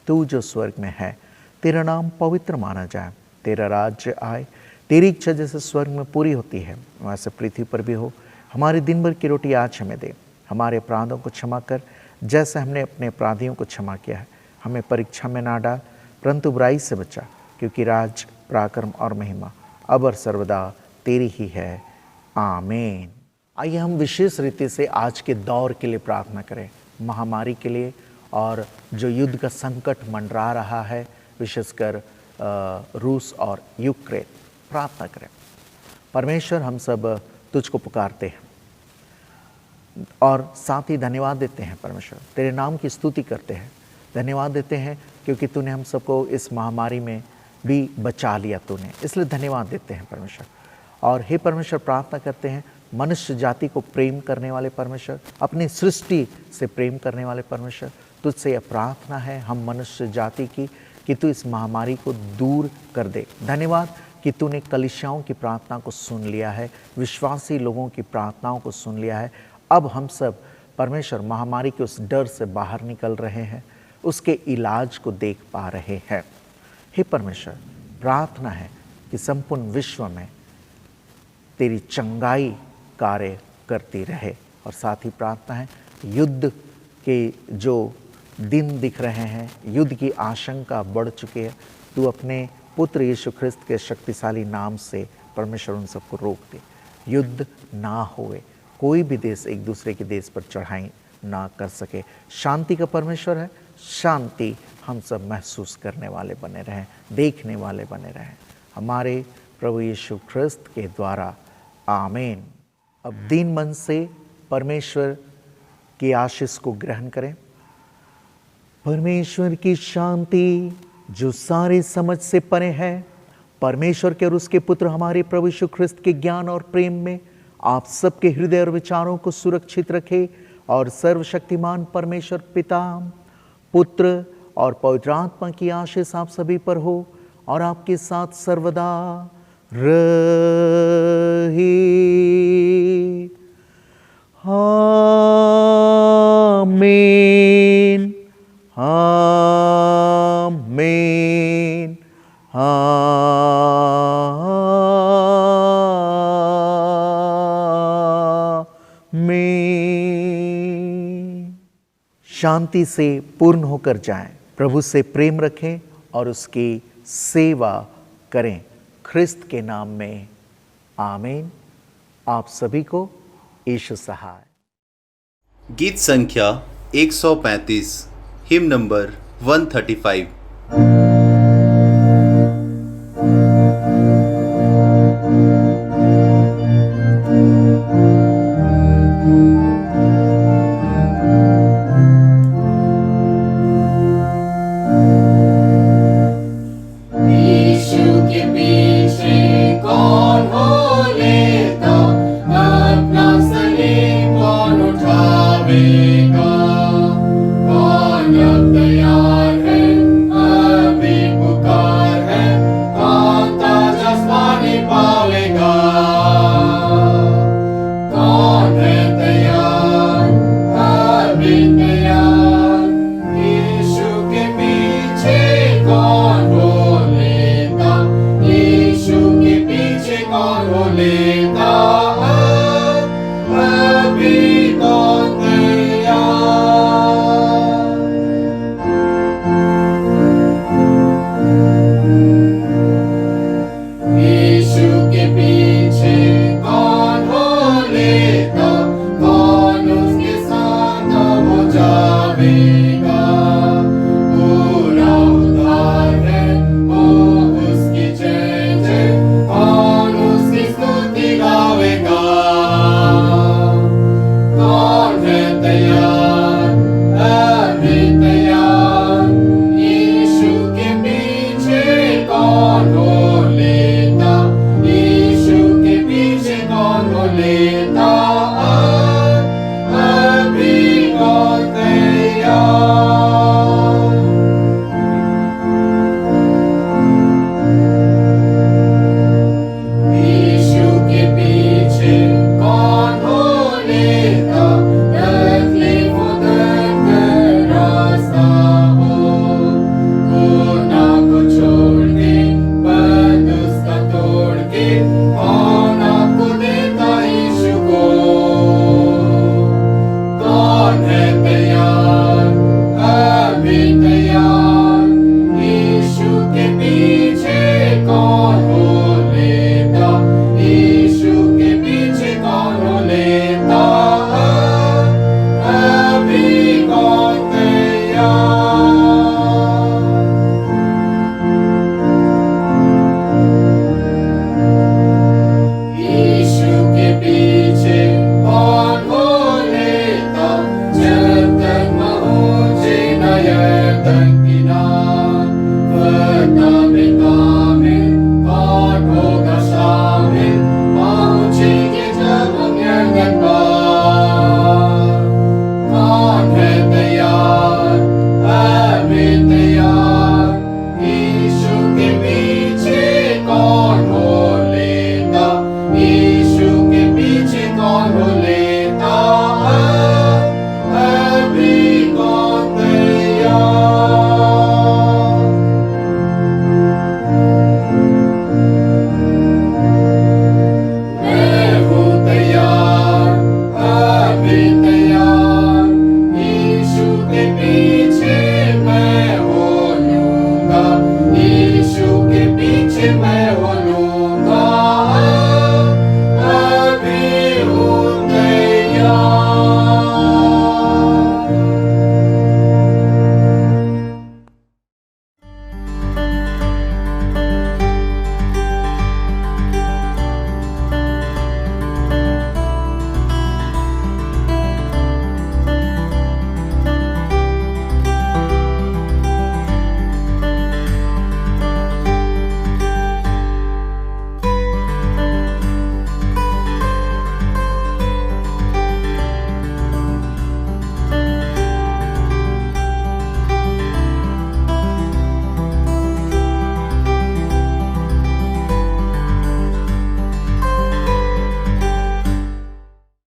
तू जो स्वर्ग में है, तेरा नाम पवित्र माना जाए, तेरा राज्य आए, तेरी इच्छा जैसे स्वर्ग में पूरी होती है वैसे पृथ्वी पर भी हो। हमारी दिन भर की रोटी आज हमें दे, हमारे अपराधों को क्षमा कर जैसे हमने अपने अपराधियों को क्षमा किया है। हमें परीक्षा में ना डाल, परंतु बुराई से बचा, क्योंकि राज, पराक्रम और महिमा अब और सर्वदा तेरी ही है, आमीन। आइए हम विशेष रीति से आज के दौर के लिए प्रार्थना करें, महामारी के लिए, और जो युद्ध का संकट मंडरा रहा है, विशेषकर रूस और यूक्रेन। प्रार्थना करें। परमेश्वर, हम सब तुझको पुकारते हैं और साथ ही धन्यवाद देते हैं। परमेश्वर, तेरे नाम की स्तुति करते हैं, धन्यवाद देते हैं क्योंकि तूने हम सबको इस महामारी में भी बचा लिया तूने, इसलिए धन्यवाद देते हैं परमेश्वर। और हे परमेश्वर, प्रार्थना करते हैं मनुष्य जाति को प्रेम करने वाले परमेश्वर, अपनी सृष्टि से प्रेम करने वाले परमेश्वर, तुझसे यह प्रार्थना है हम मनुष्य जाति की कि तू इस महामारी को दूर कर दे। धन्यवाद कि तूने कलीसियाओं की प्रार्थना को सुन लिया है, विश्वासी लोगों की प्रार्थनाओं को सुन लिया है। अब हम सब परमेश्वर महामारी के उस डर से बाहर निकल रहे हैं, उसके इलाज को देख पा रहे हैं। हे परमेश्वर, प्रार्थना है कि संपूर्ण विश्व में तेरी चंगाई कार्य करती रहे। और साथ ही प्रार्थना है युद्ध के जो दिन दिख रहे हैं, युद्ध की आशंका बढ़ चुकी है, तू अपने पुत्र यीशु ख्रिस्त के शक्तिशाली नाम से परमेश्वर उन सबको रोक दे। युद्ध ना होए, कोई भी देश एक दूसरे के देश पर चढ़ाई ना कर सके। शांति का परमेश्वर है, शांति हम सब महसूस करने वाले बने रहें, देखने वाले बने रहें, हमारे प्रभु यीशु ख्रिस्त के द्वारा। आमीन। अब दीन मन से परमेश्वर की आशीष को ग्रहण करें। परमेश्वर की शांति जो सारे समझ से परे है, परमेश्वर के और उसके पुत्र हमारे प्रभु यीशु ख्रिस्त के ज्ञान और प्रेम में आप सबके हृदय और विचारों को सुरक्षित रखे। और सर्वशक्तिमान परमेश्वर पिता, पुत्र और पवित्र आत्मा की आशीष आप सभी पर हो और आपके साथ सर्वदा रहे। आमीन, आमीन, आमीन। शांति से पूर्ण होकर जाएं, प्रभु से प्रेम रखें और उसकी सेवा करें, ख्रिस्त के नाम में। आमीन। आप सभी को यीशु सहाय। गीत संख्या 135, हिम नंबर 135।